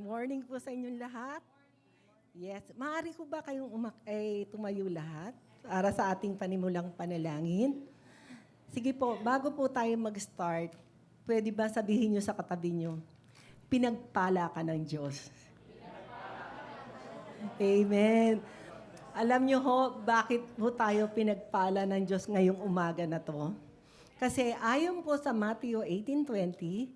morning po sa inyong lahat. Yes, maaari ko ba kayong tumayo lahat para sa ating panimulang panalangin? Sige po, bago po tayo mag-start, pwede ba sabihin nyo sa katabi nyo, pinagpala ka ng Diyos. Amen. Alam nyo ho, bakit po tayo pinagpala ng Diyos ngayong umaga na to? Kasi ayon po sa Matthew 18:20,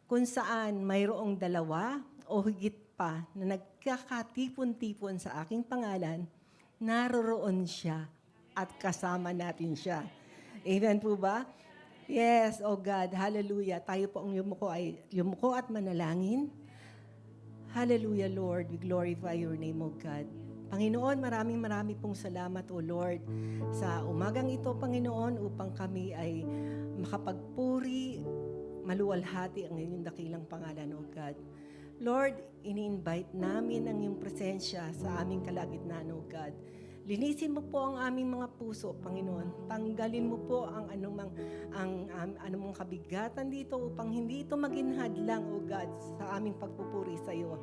kung saan mayroong dalawa o higit pa na nagkakatipon-tipon sa aking pangalan, naroroon siya at kasama natin siya. Amen po ba? Yes, oh God, hallelujah. Tayo po ang yumuko at manalangin. Hallelujah, Lord. We glorify your name, oh God. Panginoon, maraming pong salamat, O Lord, sa umagang ito, Panginoon, upang kami ay makapagpuri, maluwalhati ang inyong dakilang pangalan, O God. Lord, ini-invite namin ang iyong presensya sa aming kalagitnaan, O God. Linisin mo po ang aming mga puso, Panginoon. Tanggalin mo po ang anumang kabigatan dito upang hindi ito maging hadlang, O God, sa aming pagpupuri sa iyo.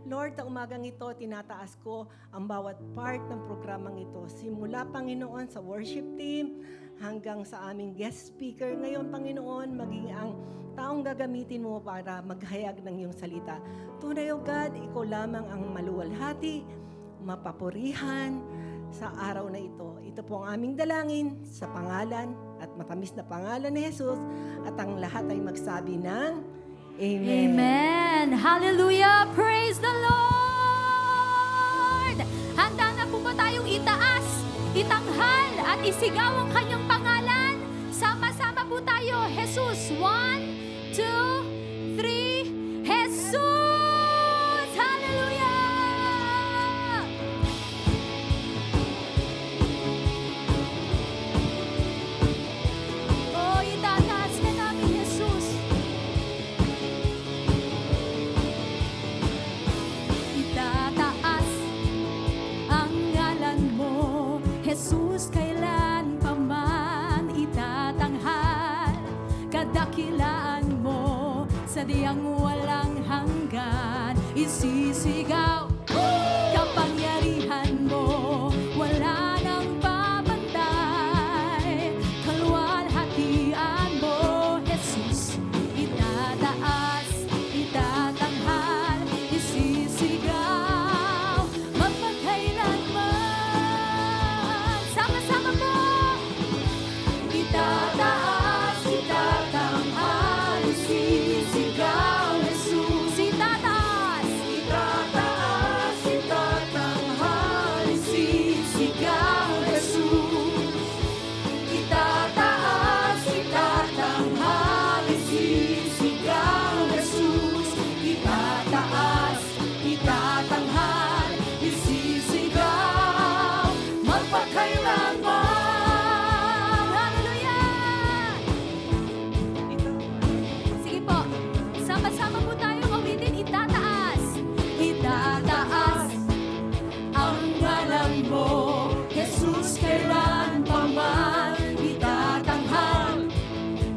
Lord, sa umagang ito, tinataas ko ang bawat part ng programang ito. Simula, Panginoon, sa worship team hanggang sa aming guest speaker. Ngayon, Panginoon, maging ang taong gagamitin mo para maghayag ng iyong salita. Tunay, O God, ikaw lamang ang maluwalhati, mapapurihan sa araw na ito. Ito po ang aming dalangin sa pangalan at matamis na pangalan ni Jesus at ang lahat ay magsabi ng Amen. Amen. Hallelujah. Praise the Lord. Handa na po ba tayong itaas, itanghal at isigaw ang kanyang pangalan? Sama-sama po tayo. Jesus. 1, 2, 3. Jesus. Hallelujah. Oh, itataas ka namin, Jesus. Itataas ang ngalan mo, Jesus, kailan pa man itatanghal. Kadakilaan mo, sadyang walang hanggan. Isisigaw, kapangyarihan mo, wala nang babantay. Kaluwalhatian mo, Jesus, itataas, itatanghal, isisigaw, magpagkailanman. Sama-sama po! Itataas, itatanghal, isisigaw, Jesus, itataas. Itataas, itatanghal, isisigaw, Jesus. Itataas, itatanghal, isisigaw, Jesus. Itataas, itatanghal, isisigaw, magpakailanman. Hallelujah! Sige po, sama-sama po tayong awitin. Itataas, itataas ang ngalan mo, Jesus, kailan pa man itatanghal.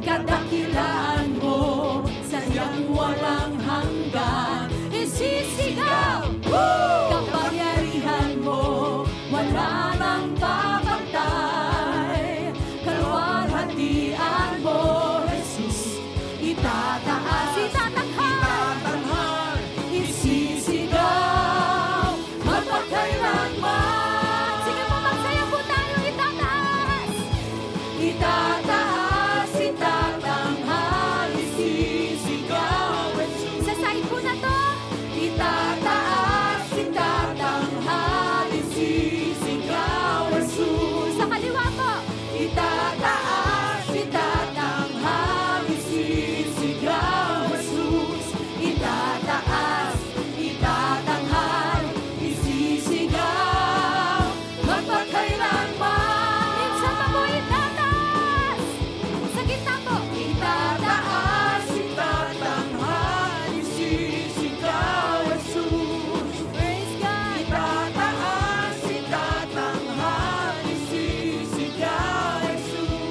Kadakilaan mo, sadyang walang hanggan. Isisigaw, kapangyarihan mo, wala nang babantay. Kaluwalhatian mo, Jesus, itataas, itatanghal, isisigaw, magpagkailanman. Sige po, magsaya po tayo, itataas. Itataas, itatanghal, isisigaw, sa side po na to. Itataas, itatanghal, isisigaw, Jesus. Sa kaliwa po. Itataas, itatanghal, isisigaw, Jesus. Itataas, itatanghal, isisigaw, magpagkailanman. Minsan pa po itataas. Sa gitna po. Itataas, itatanghal, isisigaw, Jesus. Praise God. Itataas, itatanghal, isisigaw, Jesus.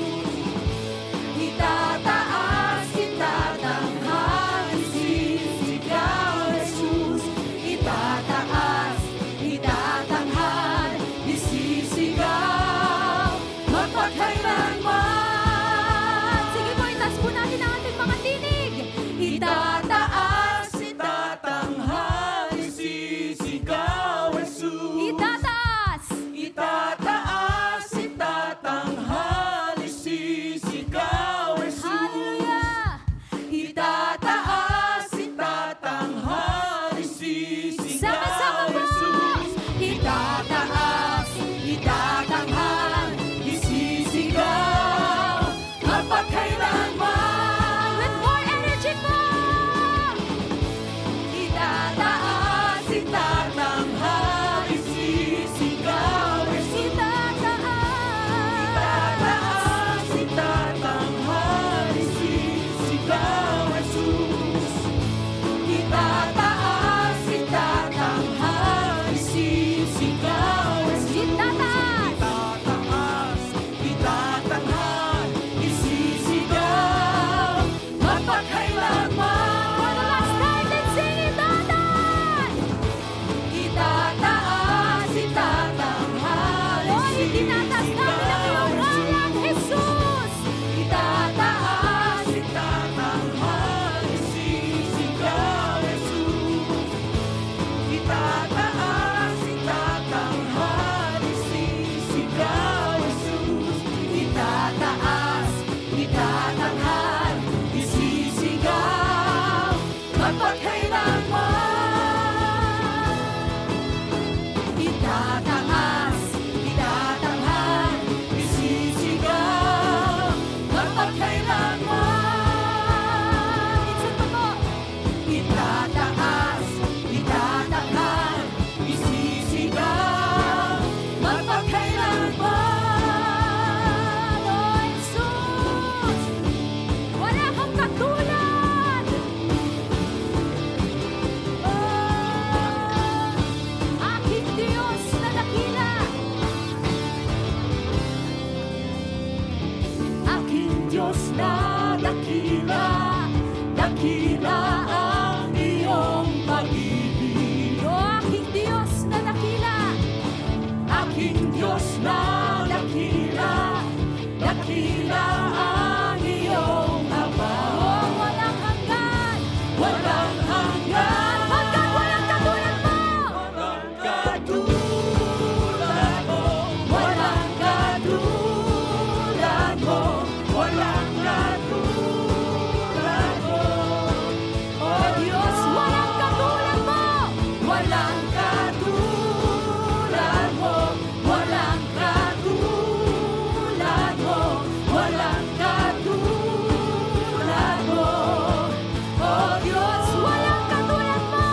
Diyos na dakila, dakila ang iyong pag-ibig. O aking Diyos na dakila, Aking Diyos na dakila, dakila ang iyong o habag. walang hanggan, Walang hanggan, hanggang walang katulad mo. walang katulad mo, walang katulad mo, walang katulad mo. Oh Diyos, Walang katulad mo. walang katulad mo, walang katulad mo, walang katulad mo. Oh Diyos, Walang katulad mo.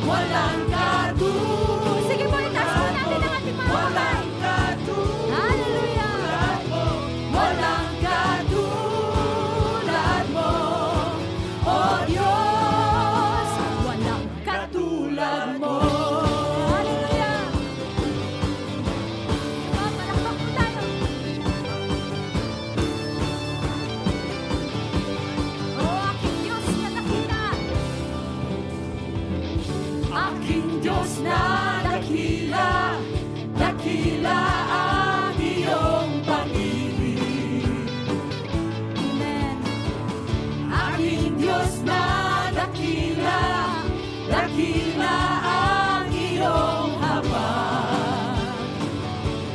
walang katulad. Sige po, itaas po natin ang ating mga kamay. Walang katulad Hallelujah. mo, walang katulad mo. Oh Diyos, Walang katulad mo. Hallelujah. Diba, palakpak po tayo. O aking Diyos na dakila, Aking Diyos na dakila, dakila ang iyong pag-ibig. Amen. Aking Diyos na dakila, dakila ang iyong habag.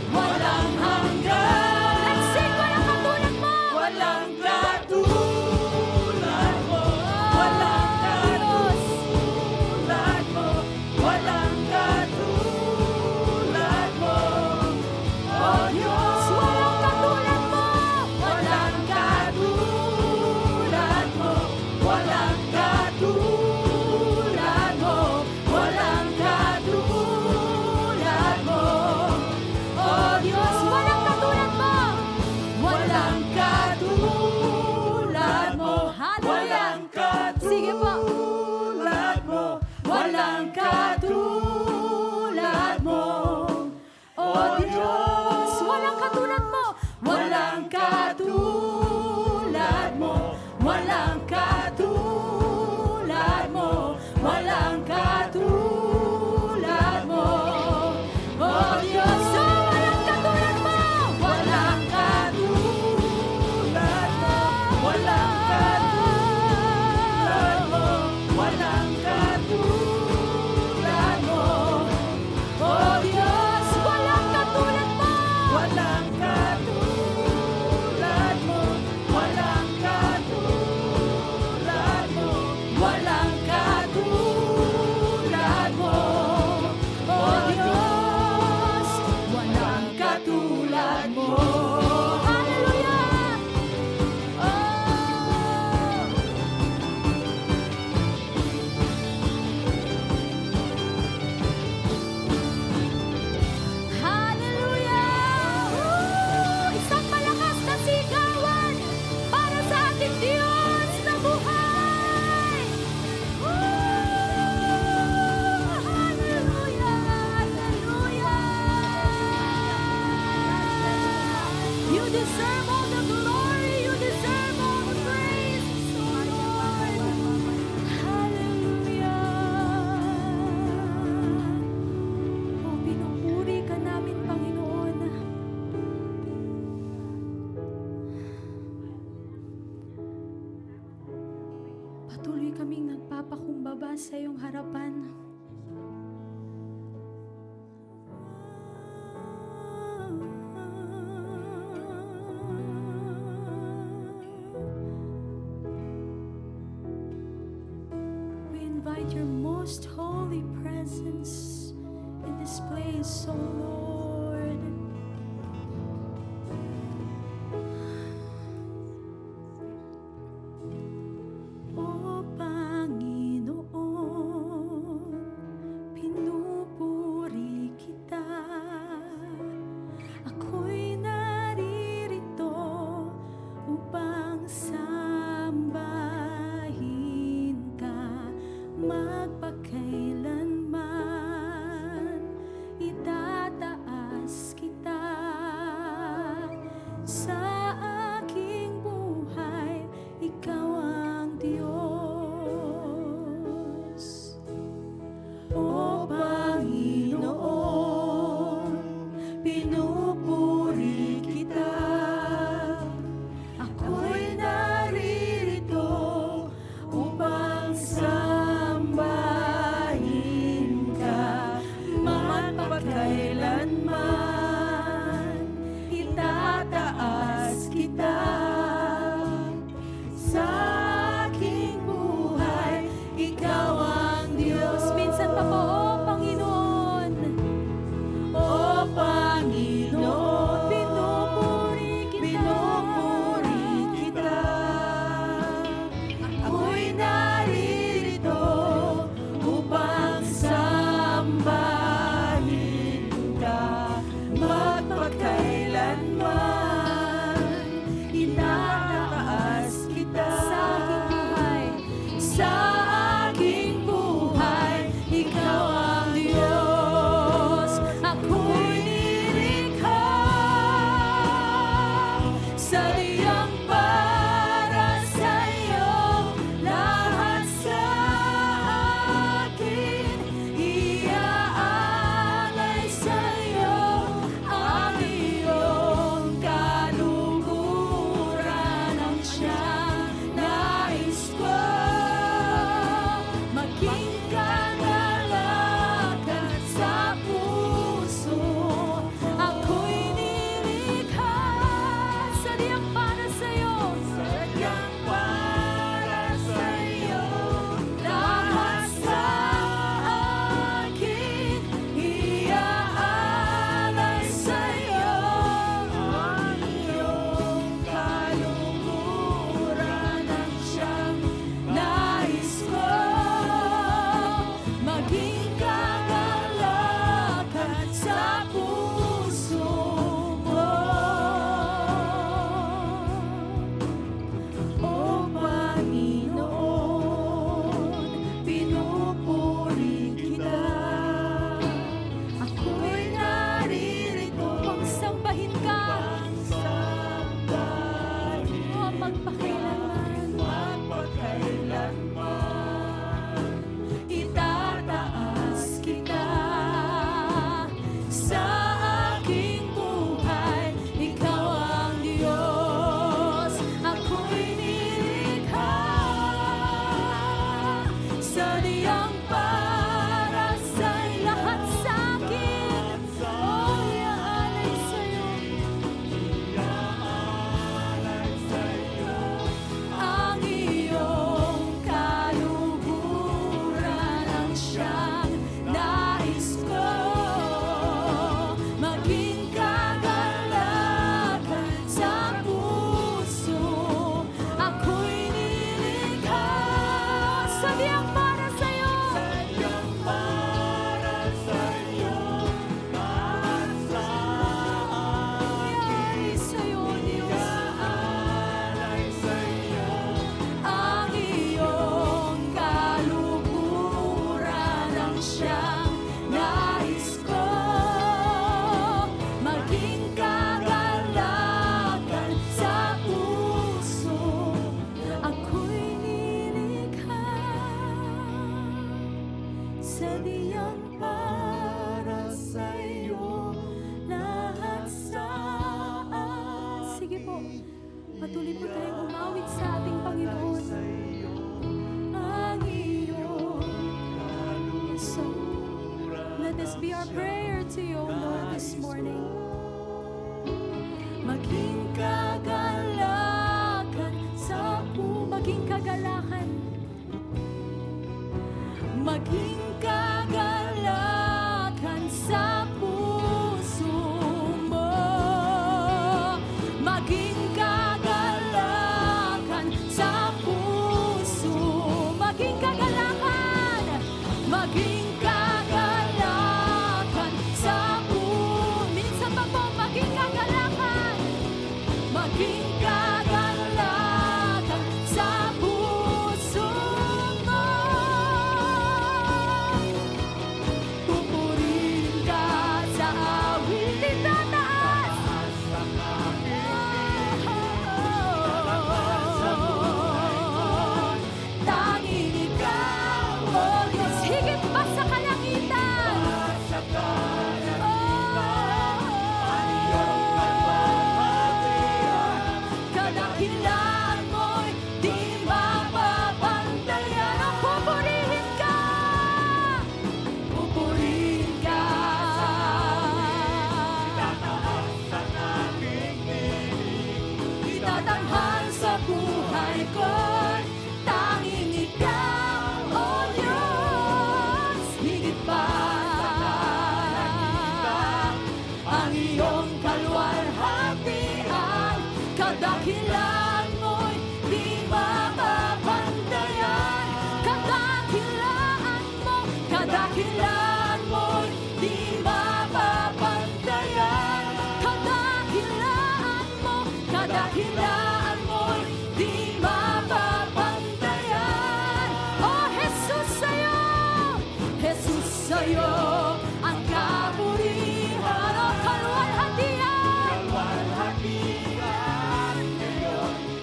Walang hanggan, Let's sing, walang katulad mo. walang katulad mo, walang katulad mo, walang katulad mo. Oh Diyos, Walang katulad mo. walang katulad mo, walang katulad mo, walang katulad mo. Oh Diyos, Walang katulad mo. walang katulad mo, Hallelujah. walang katulad Sige po. mo, walang katulad mo. Oh Diyos, Walang katulad mo. walang katulad mo, walang katulad mo, walang katulad mo. Oh Diyos, Walang katulad mo. walang katulad mo, walang katulad mo, walang katulad mo. Oh Diyos, Walang katulad mo. walang katulad mo, walang katulad mo, walang katulad mo. Oh Diyos, walang katulad mo. Hallelujah. Hallelujah! Isang malakas na sigawan para sa ating Diyos na buhay! Hallelujah! Hallelujah! You deserve all the glory. You deserve all the praise, oh Lord. Hallelujah! O pinupuri ka namin, Panginoon. Patuloy kaming nagpapakumbaba sa iyong harapan. We invite your most holy presence in this place, O Lord. O Panginoon, pinupuri kita. Ako'y naririto upang sambahin ka magpakailanman. Itataas kita sa aking buhay. kita sa aking buhay. Ikaw ang Diyos. Minsan pa po, O Panginoon. O Panginoon, Pinupuri kita. pinupuri kita. Ako'y naririto upang sambahin ka. Magpakailanman, itataas kita. Sa aking buhay. Sa aking buhay, ikaw ang Diyos. Ako'y nilikha sa diyang para sa'yo. Lahat sa akin iaalay sa'yo. Ang iyong kaluguran ang siyang nais ko. Maging kagalakan sa puso. Ako'y nilikha Sa diyang para sa'yo. sadyang para sa'yo. Lahat sa akin iaalay sa'yo. Ang iyong kaluluran ang siyang nais ko. Maging kagalakan sa puso mo. O Panginoon, pinupuri kita. Ako'y naririto Upang sambahin ka. sambahin O magpakailanman. magpakailanman. Itataas kita sa aking buhay. Ikaw ang Diyos. Ako'y nilikha sa diyang para sa'yo. Lahat sa akin. O iaalay sa'yo. Ang iyong kaluguran ang siyang nais ko. Maging kagalakan sa puso. Ako'y nilikha Sa diyang para sa'yo. sadyang para sa'yo. Lahat sa Iaalay sa'yo, Diyos. iaalay sa'yo. Ang iyong kaluguran ang siyang nais ko. Maging kagalakan sa puso. Ako'y nilikha sa diyang para sa'yo. Lahat sa Sige po. Patuloy po tayong umawit sa ating Panginoon. ang iyong So, let this be our prayer to you, O Lord, this morning. maging kagalakan sa Maging kagalakan. maging kagalakan sa puso mo. Maging kagalakan sa puso. Maging kagalakan. Maging kagalakan sa puso. Minsan pa po, maging kagalakan. Maging kagalakan sa puso mo. Pupurihin ka sa awit. Itataas. Tanging ikaw, O Diyos. Higit pa sa kalangitan. Sa kalangitan, itatanghal sa buhay ko'y tanging ikaw, O Diyos, higit pa ang iyong kalwalhatian, kadakilan mo'y di mapapantayan, kadakilaan mo'y di mapapantayan, kadakilaan mo'y di mapapantayan. Oh Jesus, sa'yo ang kapurihan, o kalwalhatian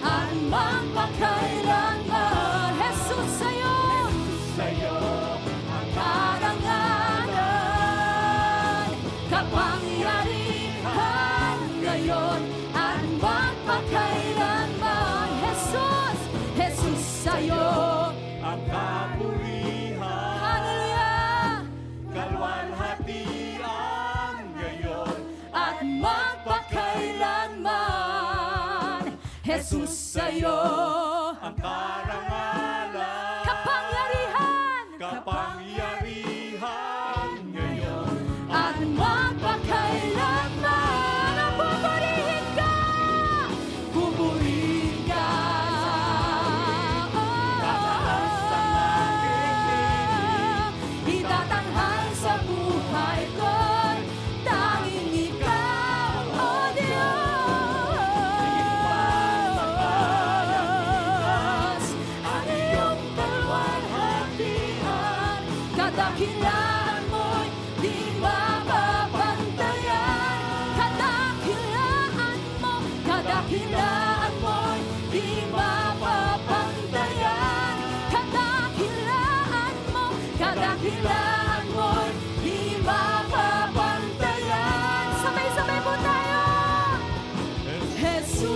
at magpakailanman. Jesus, sa'yo ang karangalan, kapangyarihan ngayon at magpakailanman. Jesus, sa'yo ang kapurihan, hallelujah, kalwalhatian ngayon at magpakailanman. Jesus, sa'yo ang karangalan, kapangyarihan ngayon at magpakailanman. Ang pupurihin ka, itatanghal sa buhay ko'y tanging ikaw, O Diyos. Ang iyong kalwalhatian, kadakilaan mo'y di mapapantayan, kadakilaan mo'y di mapapantayan, kadakilaan mo'y di mapapantayan. Sabay-sabay po tayo. Jesus,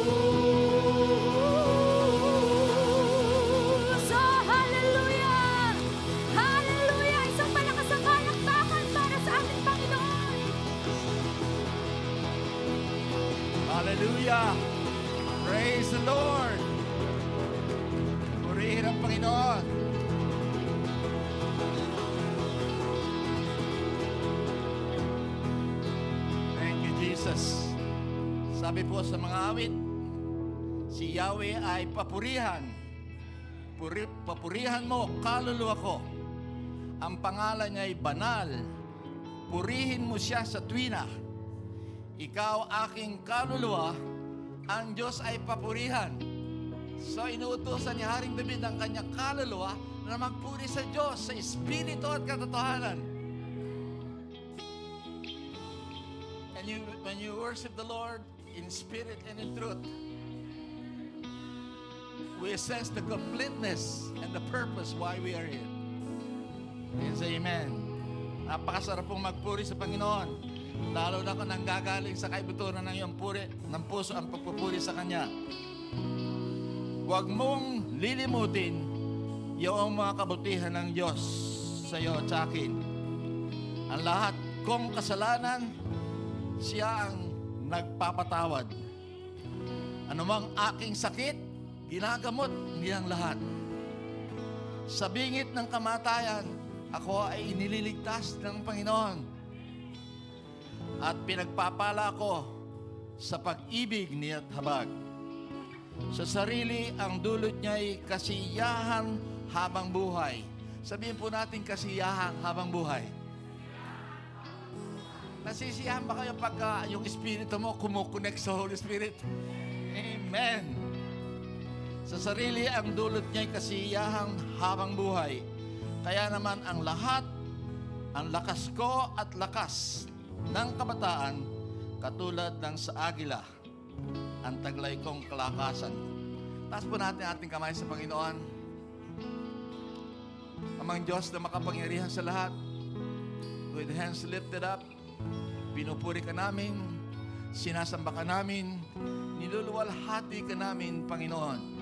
oh hallelujah, hallelujah. Isang malakas ang palakpakan para sa ating Panginoon. Hallelujah! Praise the Lord! Purihin ang Panginoon. Thank you, Jesus. Sabi po sa mga awit, si Yahweh ay papurihan. Papurihan mo, kaluluwa ko. Ang pangalan niya ay banal. Purihin mo siya sa tuwina. Ikaw aking kaluluwa, ang Diyos ay papurihan. So inuutosan ni Haring David ang kanyang kaluluwa na magpuri sa Diyos, sa Espiritu at katotohanan. And when you worship the Lord in spirit and in truth, we sense the completeness and the purpose why we are here. Yes, amen. Napakasarap pong magpuri sa Panginoon. Lalo na kung nanggagaling sa kaibuturan ng iyong puri, ng puso ang pagpupuri sa Kanya. Huwag mong lilimutin yung mga kabutihan ng Diyos sa iyo at sa akin. Ang lahat kong kasalanan, siya ang nagpapatawad. Anumang aking sakit, ginagamot niyang lahat. Sa bingit ng kamatayan, ako ay inililigtas ng Panginoon. At pinagpapala ko sa pag-ibig niya't habag. Sa sarili, ang dulot niya ay kasiyahan habang buhay. Sabihin po natin kasiyahan habang buhay. Nasisiyahan ba kayo pagka yung espiritu mo kumukonect sa Holy Spirit? Amen. Sa sarili, ang dulot niya ay kasiyahan habang buhay. Kaya naman ang lahat, ang lakas ko at lakas ng kabataan, katulad ng sa agila, ang taglay kong kalakasan. Taas po natin ating kamay sa Panginoon. Amang Diyos na makapangyarihan sa lahat, with hands lifted up, pinupuri ka namin, sinasamba ka namin, niluluwalhati ka namin, Panginoon.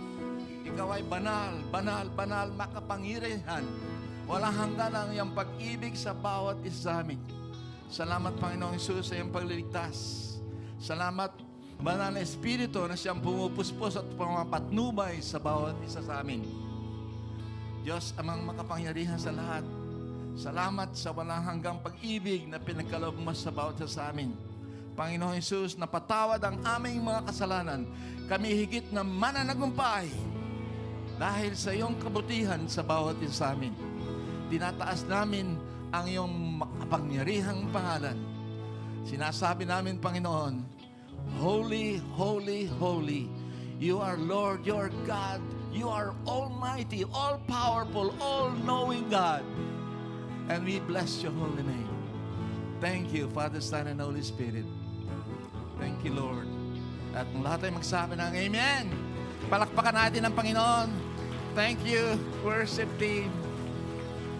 Ikaw ay banal, banal, banal, makapangyarihan. Walang hanggan ang iyong pag-ibig sa bawat isa sa amin. Salamat, Panginoong Jesus, sa iyong pagliligtas. Salamat Banal na Espiritu na siyang pumupuspos at pumapatnubay sa bawat isa sa amin. Diyos amang makapangyarihan sa lahat, salamat sa walang hanggang pag-ibig na pinagkaloob mo sa bawat isa sa amin. Panginoon Jesus, napatawad ang aming mga kasalanan. Kami higit na mananagumpay dahil sa iyong kabutihan sa bawat isa sa amin. Tinataas namin ang iyong makapangyarihang pangalan. Sinasabi namin, Panginoon, Holy, holy, holy. You are Lord, you are God. You are almighty, all-powerful, all-knowing God. And we bless your holy name. Thank you, Father, Son, and Holy Spirit. Thank you, Lord. At kung lahat ay magsabi ng Amen, palakpakan natin ang Panginoon. Thank you, worship team.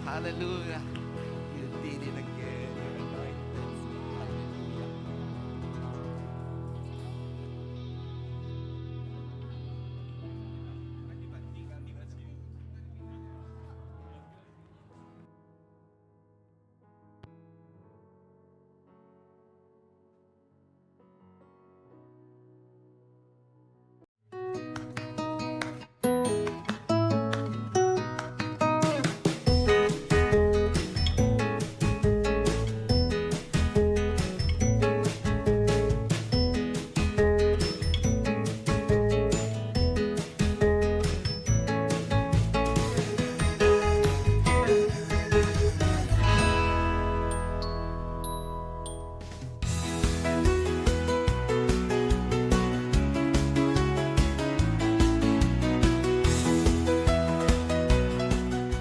Hallelujah. You did it again. You're anointed. Hallelujah.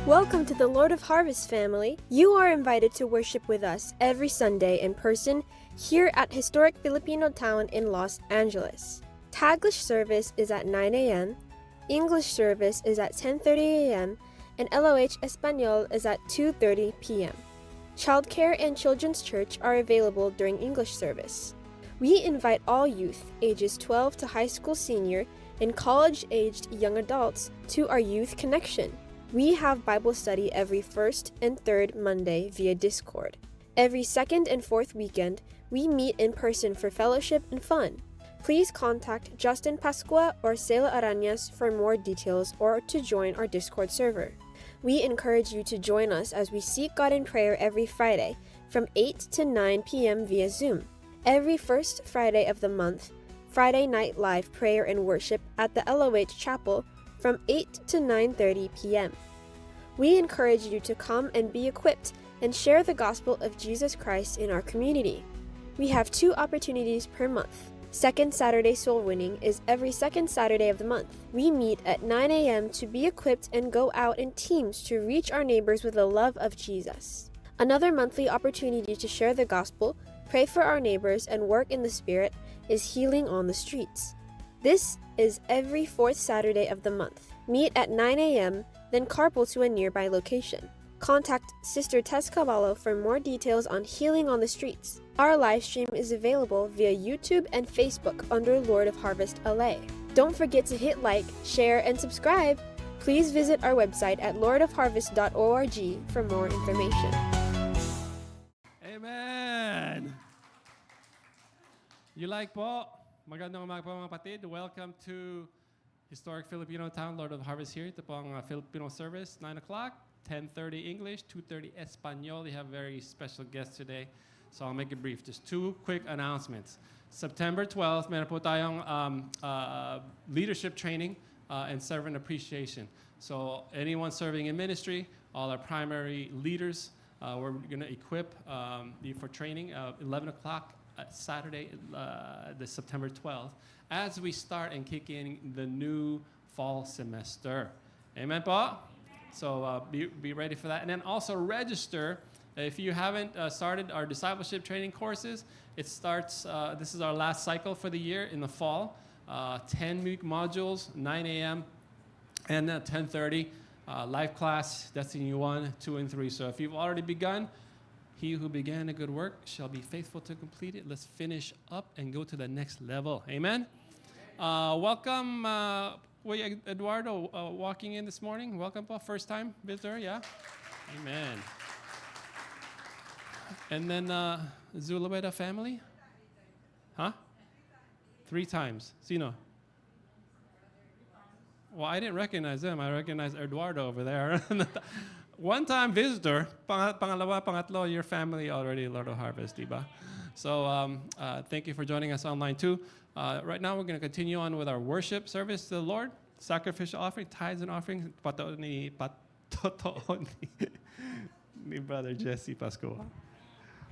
Welcome to the Lord of Harvest family. You are invited to worship with us every Sunday in person here at historic Filipino town in Los Angeles. Taglish service is at 9 a.m., English service is at 10:30 a.m., and LOH Espanol is at 2:30 p.m. Childcare and children's church are available during English service. We invite all youth ages 12 to high school senior and college-aged young adults to our youth connection. We have Bible study every first and third Monday via Discord. Every second and fourth weekend, we meet in person for fellowship and fun. Please contact Justin Pascua or Sela Arañas for more details or to join our Discord server. We encourage you to join us as we seek God in prayer every Friday from 8 to 9 p.m. via Zoom. Every first Friday of the month, Friday Night Live prayer and worship at the LOH Chapel from 8 to 9:30 p.m. We encourage you to come and be equipped and share the gospel of Jesus Christ in our community. We have 2 opportunities per month. Second Saturday Soul Winning is every second Saturday of the month. We meet at 9 a.m. to be equipped and go out in teams to reach our neighbors with the love of Jesus. Another monthly opportunity to share the gospel, pray for our neighbors, and work in the Spirit is Healing on the Streets. This is every 4th Saturday of the month. Meet at 9 a.m., then carpool to a nearby location. Contact Sister Tess Cavallo for more details on Healing on the Streets. Our live stream is available via YouTube and Facebook under Lord of Harvest LA. Don't forget to hit like, share, and subscribe. Please visit our website at lordofharvest.org for more information. Amen! You like po? Magandang umaga po mga kapatid. Welcome to Historic Filipino Town, Lord of Harvest here. Ito po ang Filipino service, 9 o'clock, 10:30 English, 2:30 Espanol. We have very special guests today, so I'll make it brief. Just 2 quick announcements. September 12th, meron po tayong leadership training and servant appreciation. So anyone serving in ministry, all our primary leaders, we're going to equip you for training 11 o'clock Saturday, the September 12th, as we start and kick in the new fall semester. Amen po? So be ready for that. And then also register. If you haven't started our discipleship training courses, it starts, this is our last cycle for the year in the fall. 10-week modules, 9 a.m. and 10:30. Live class, Destiny 1, 2, and 3. So if you've already begun, he who began a good work shall be faithful to complete it. Let's finish up and go to the next level. Amen? Welcome, Eduardo, walking in this morning. Welcome, po. First time visitor, yeah? Amen. And then Zulaweda family? Huh? 3 times. Sino? Well, I didn't recognize them. I recognized Eduardo over there. One-time visitor. Pangalawa, pangatlo, your family already Lord of Harvest, diba? So thank you for joining us online too. Right now, we're going to continue on with our worship service to the Lord. Sacrificial offering, tithes and offerings. Patotoo ni Brother Jesse Pascua.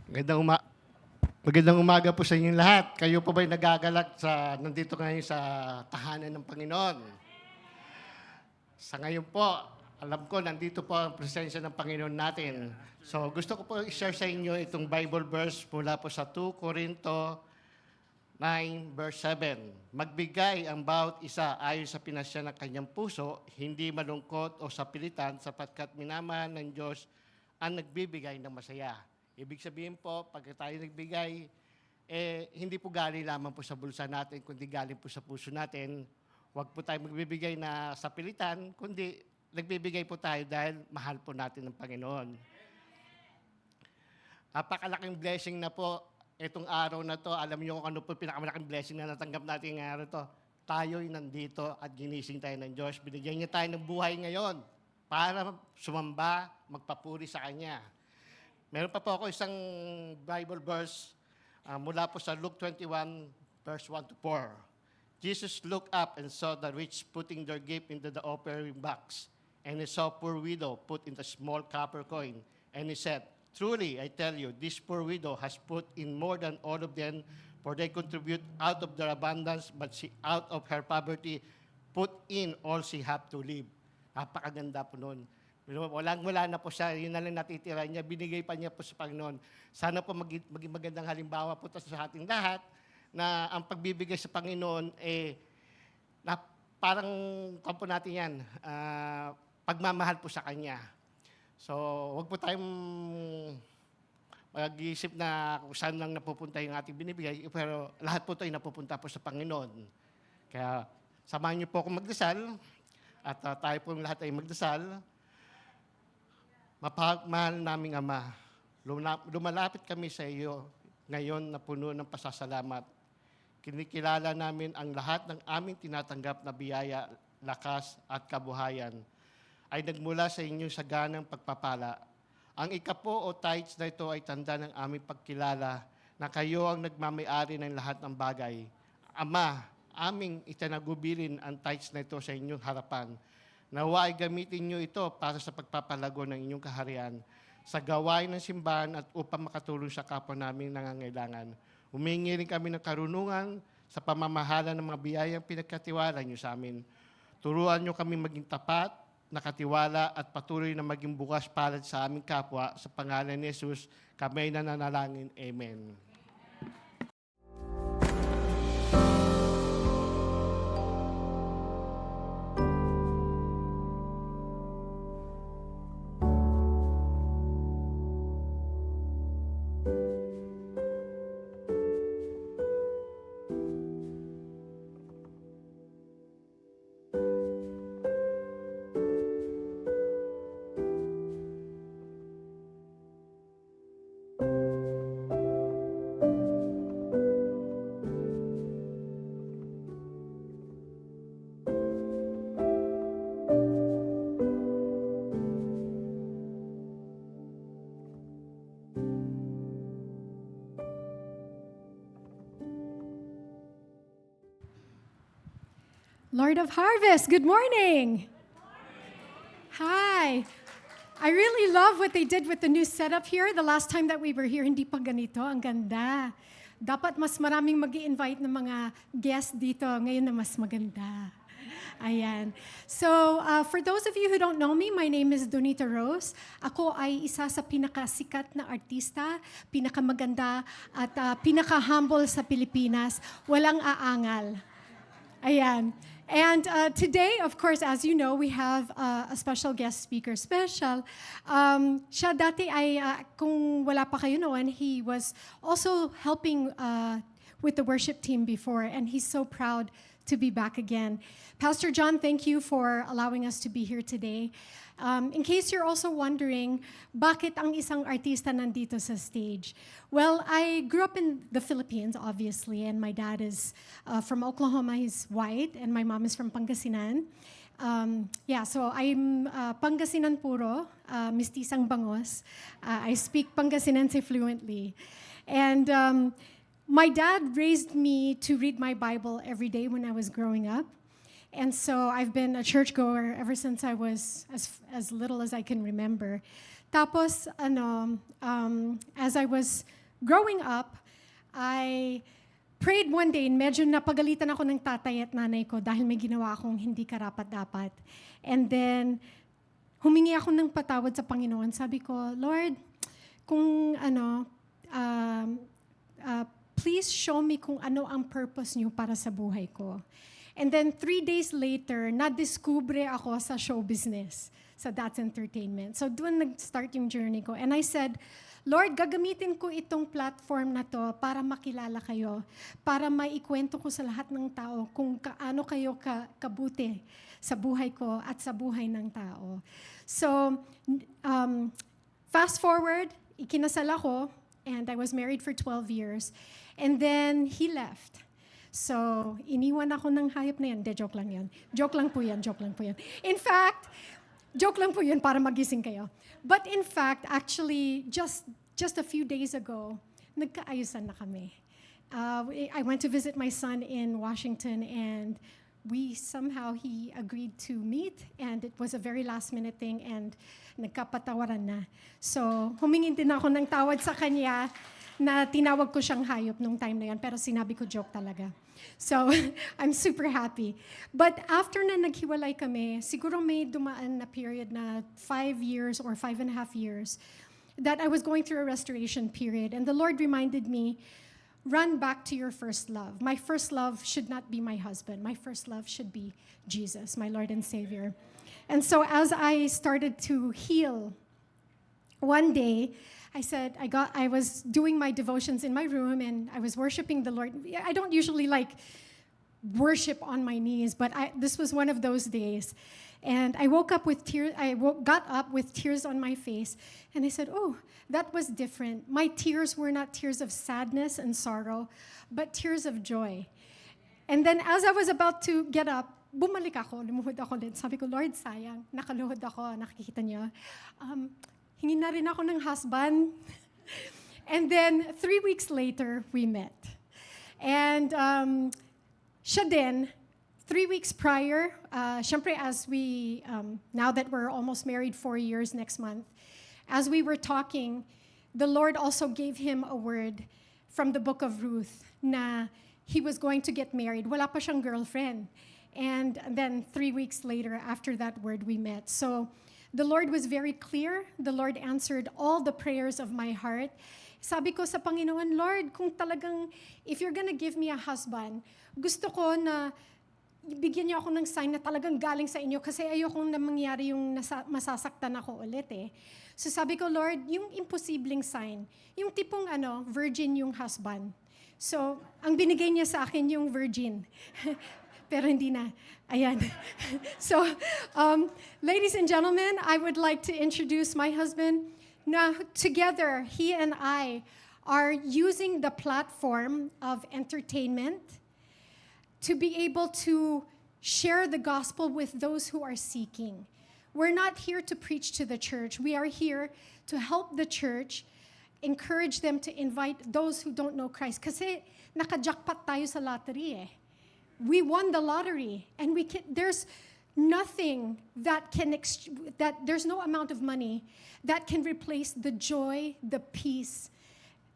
Magandang umaga po sa inyong lahat. Kayo po ba'y nagagalak nandito ngayon sa tahanan ng Panginoon? Sa ngayon po, alam ko nandito po ang presensya ng Panginoon natin. So gusto ko po i-share sa inyo itong Bible verse mula po sa 2 Corinto 9 verse 7. Magbigay ang bawat isa ayon sa pinasya ng kanyang puso, hindi malungkot o sapilitan, sapagkat minamahal ng Diyos ang nagbibigay ng masaya. Ibig sabihin po, pag tayo nagbigay, hindi po galing lamang po sa bulsa natin, kundi galing po sa puso natin. Huwag po tayo magbibigay na sapilitan, kundi nagbibigay po tayo dahil mahal po natin ng Panginoon. Napakalaking blessing na po itong araw na to. Alam niyo kung ano po pinakamalaking blessing na natanggap natin ngayong araw to. Tayo'y nandito at ginising tayo ng Diyos. Binigyan niya tayo ng buhay ngayon para sumamba, magpapuri sa Kanya. Meron pa po ako isang Bible verse mula po sa Luke 21, verse 1 to 4. Jesus looked up and saw the rich putting their gift into the offering box. And he saw a poor widow put in a small copper coin. And he said, "Truly, I tell you, this poor widow has put in more than all of them, for they contribute out of their abundance, but she out of her poverty put in all she had to live." Napakaganda po nun. Wala na po siya, yun na lang natitira niya, binigay pa niya po sa Panginoon. Sana po maging magandang halimbawa po sa ating lahat na ang pagbibigay sa Panginoon, na parang kampo natin yan, pagmamahal po sa Kanya. So, huwag po tayong mag-iisip na kung saan lang napupunta yung ating binibigay, pero lahat po tayo napupunta po sa Panginoon. Kaya, samahan niyo po akong magdasal, at tayo po lahat ay magdasal. Mapagmahal naming Ama, lumalapit kami sa iyo ngayon na puno ng pasasalamat. Kinikilala namin ang lahat ng aming tinatanggap na biyaya, lakas at kabuhayan ay nagmula sa inyong saganang pagpapala. Ang ikapo o tithes na ito ay tanda ng aming pagkilala na kayo ang nagmamayari ng lahat ng bagay. Ama, aming itanagubilin ang tithes na ito sa inyong harapan. Nawa ay gamitin niyo ito para sa pagpapalago ng inyong kaharian, sa gawain ng simbahan at upang makatulong sa kapwa naming nangangailangan. Humingi rin kami ng karunungan sa pamamahala ng mga biyayang pinagkatiwala niyo sa amin. Turuan niyo kami maging tapat, nakatiwala at patuloy na maging bukas palad sa aming kapwa. Sa pangalan ni Jesus, kami ay nananalangin. Amen. Lord of Harvest, good morning. Hi. I really love what they did with the new setup here. The last time that we were here, hindi pa ganito. Ang ganda. Dapat mas maraming mag-i-invite ng mga guests dito. Ngayon na mas maganda. Ayan. So, for those of you who don't know me, my name is Donita Rose. Ako ay isa sa pinakasikat na artista, pinakamaganda at pinaka-humble sa Pilipinas. Walang aangal. Ayan. And today, of course, as you know, we have a special guest speaker. Siya dati ay, kung wala pa kayo noon, he was also helping with the worship team before. And he's so proud to be back again. Pastor John, thank you for allowing us to be here today. In case you're also wondering, bakit ang isang artista nandito sa stage? Well, I grew up in the Philippines, obviously, and my dad is from Oklahoma. He's white, and my mom is from Pangasinan. So I'm Pangasinan puro, mistisang bangos. I speak Pangasinense fluently. And my dad raised me to read my Bible every day when I was growing up. And so I've been a churchgoer ever since I was as little as I can remember. Tapos, as I was growing up, I prayed one day, medyo napagalitan ako ng tatay at nanay ko dahil may ginawa akong hindi karapat-dapat. And then, humingi ako ng patawad sa Panginoon. Sabi ko, Lord, kung please show me kung ano ang purpose niyo para sa buhay ko. And then 3 days later, na-discover ako sa show business, sa That's Entertainment. So doon nag-start yung journey ko. And I said, Lord, gagamitin ko itong platform na to para makilala kayo, para maikwento ko sa lahat ng tao kung kaano kayo kabuti sa buhay ko at sa buhay ng tao. So, fast forward, ikinasal ako, and I was married for 12 years. And then he left. So, iniwan ako ng hayop na yan. Joke lang yan. Joke lang po yan. In fact, joke lang po yan para magising kayo. But in fact, actually, just a few days ago, nagkaayusan na kami. I went to visit my son in Washington, and he agreed to meet, and it was a very last-minute thing, and nagkapatawaran na. So, humingi din ako ng tawad sa kanya na tinawag ko siyang hayop nung time na yan, pero sinabi ko joke talaga. So, I'm super happy. But after na naghiwalay kami, siguro may dumaan na period na 5 years or 5.5 years that I was going through a restoration period. And the Lord reminded me, run back to your first love. My first love should not be my husband. My first love should be Jesus, my Lord and Savior. And so as I started to heal, one day, I was doing my devotions in my room, and I was worshiping the Lord. I don't usually worship on my knees, but this was one of those days. And I woke up with tears. Got up with tears on my face, and I said, "Oh, that was different. My tears were not tears of sadness and sorrow, but tears of joy." And then as I was about to get up, bumalik ako, lumuhod ako ulit. Sabi ko, Lord, sayang, nakaluhod ako, nakikita niyo. Hingin na rin ako ng husband. And then 3 weeks later, we met. And siya din, 3 weeks prior, syempre as we, now that we're almost married 4 years next month, as we were talking, the Lord also gave him a word from the book of Ruth na he was going to get married. Wala pa siyang girlfriend. And then 3 weeks later, after that word, we met. So the Lord was very clear. The Lord answered all the prayers of my heart. Sabi ko sa Panginoon, Lord, kung talagang, if you're gonna give me a husband, gusto ko na bigyan niyo ako ng sign na talagang galing sa inyo kasi ayokong na mangyari yung masasaktan ako ulit eh. So sabi ko, Lord, yung imposibleng sign, yung tipong virgin yung husband. So, ang binigay niya sa akin yung virgin. Pero hindi na. Ayan. So, ladies and gentlemen, I would like to introduce my husband. Now, together, he and I are using the platform of entertainment to be able to share the gospel with those who are seeking. We're not here to preach to the church. We are here to help the church, encourage them to invite those who don't know Christ. Kasi naka-jackpot tayo sa lottery eh. We won the lottery, and there's nothing there's no amount of money that can replace the joy, the peace,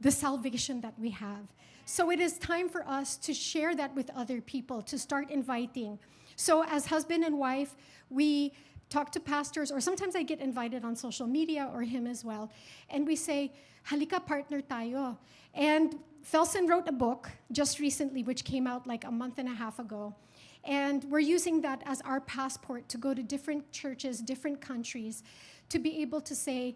the salvation that we have. So it is time for us to share that with other people, to start inviting. So as husband and wife, we talk to pastors, or sometimes I get invited on social media, or him as well, and we say, halika partner tayo. And Felsen wrote a book just recently, which came out like a month and a half ago. And we're using that as our passport to go to different churches, different countries, to be able to say,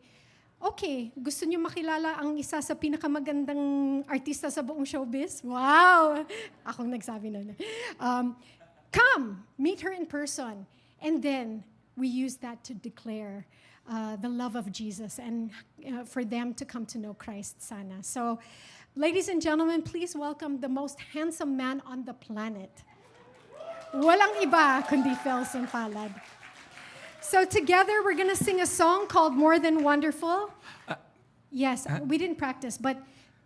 okay, gusto niyo makilala ang isa sa pinakamagandang artista sa buong showbiz? Wow! Akong nagsabi nun. come, meet her in person. And then we use that to declare the love of Jesus and for them to come to know Christ sana. So, ladies and gentlemen, please welcome the most handsome man on the planet. Walang iba kundi Felson Palad. So together, we're going to sing a song called More Than Wonderful. Yes, we didn't practice, but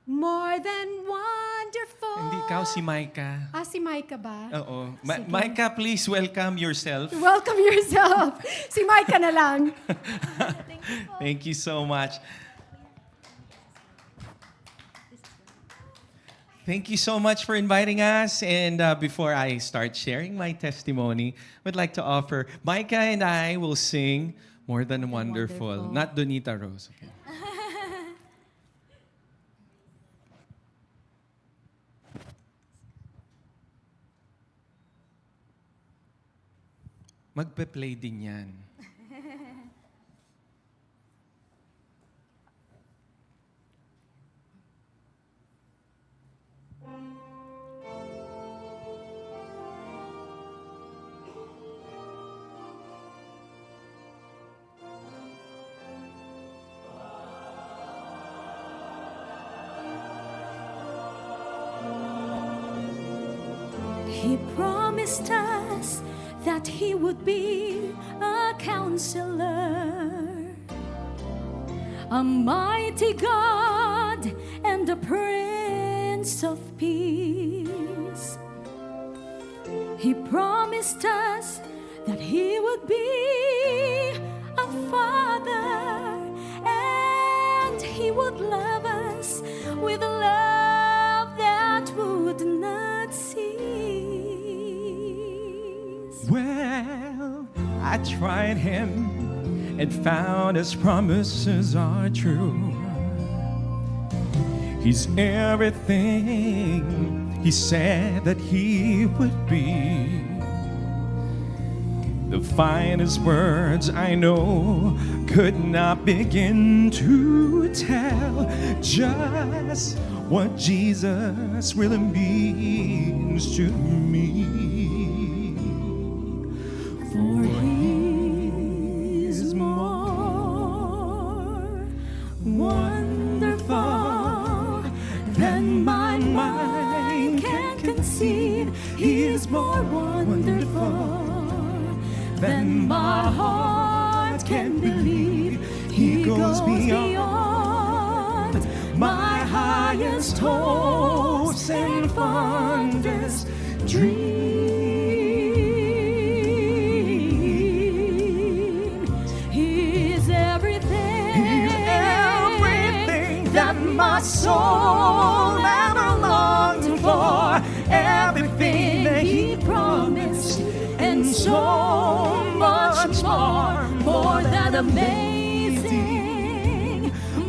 More Than Wonderful. Hindi, ikaw si Micah. Si Micah ba? Oo. Sige. Micah, please welcome yourself. Welcome yourself. Si Micah na lang. Thank you so much. Thank you so much for inviting us. And before I start sharing my testimony, I would like to offer, Micah and I will sing More Than Wonderful. Not Donita Rose. Okay. Magpe-play din yan. He promised us that He would be a counselor, a mighty God and a Prince of Peace. He promised us that He would be a Father and He would love us with a love that would not cease. Well, I tried him and found his promises are true. He's everything he said that he would be. The finest words I know could not begin to tell just what Jesus really means to me. For He is more wonderful than my mind can conceive. He is more wonderful than my heart can believe. He goes beyond my highest hopes and fondest dreams. He's everything that my soul ever longed for, everything that He promised, and so much more than amazing,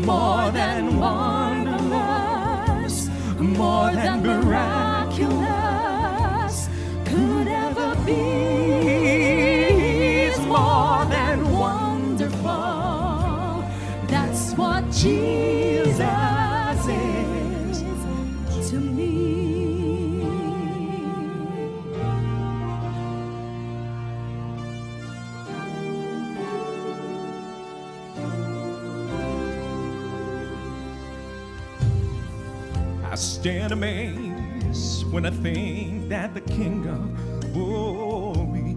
more than marvelous, more than miraculous could ever be. He's more than wonderful. That's what Jesus is to me. I stand amazed when I think that the King of glory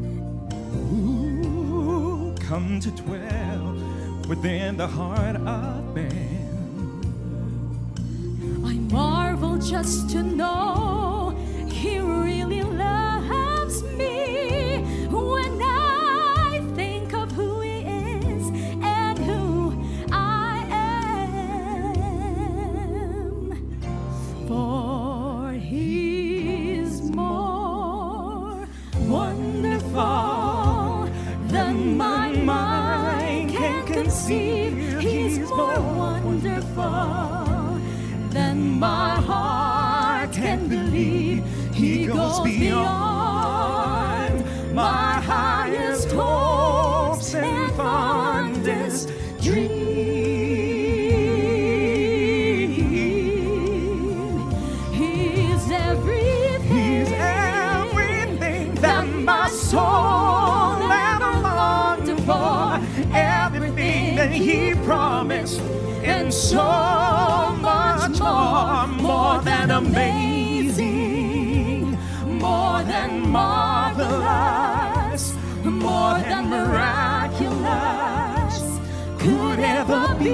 come to dwell within the heart of man. I marvel just to know He really loves me. When I think of who He is and who I am, for He's more wonderful than my mind can conceive. He's more wonderful than my heart can believe. He goes beyond my highest hopes and fondest dream. He's everything that He promised, and so much more than amazing, more than marvelous, more than miraculous could ever be.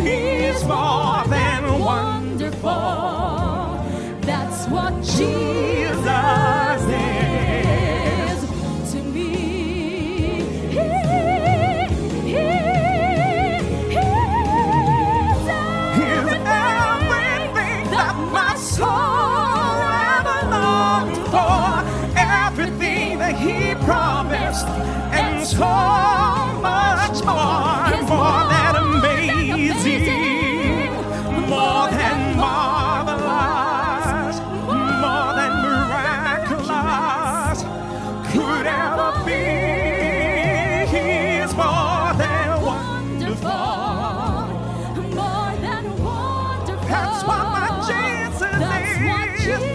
He's more than wonderful. That's what Jesus is to me. He's everything that my soul ever longed for, everything that He promised, and so much more, more than amazing, more than marvelous, more than miraculous could ever be. He's more than wonderful. More than wonderful. That's what my Jesus That's what is. Jesus is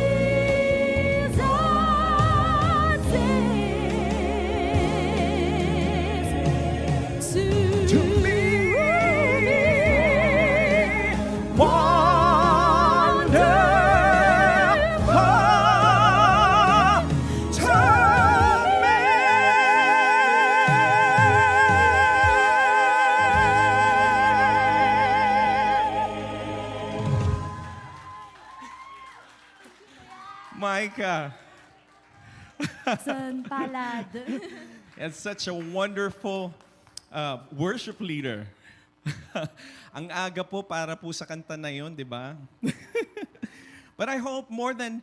To me, wonderful to me. Micah. Son palad. And such a wonderful worship leader. Ang aga po para po sa kanta na yun, di ba? But I hope more than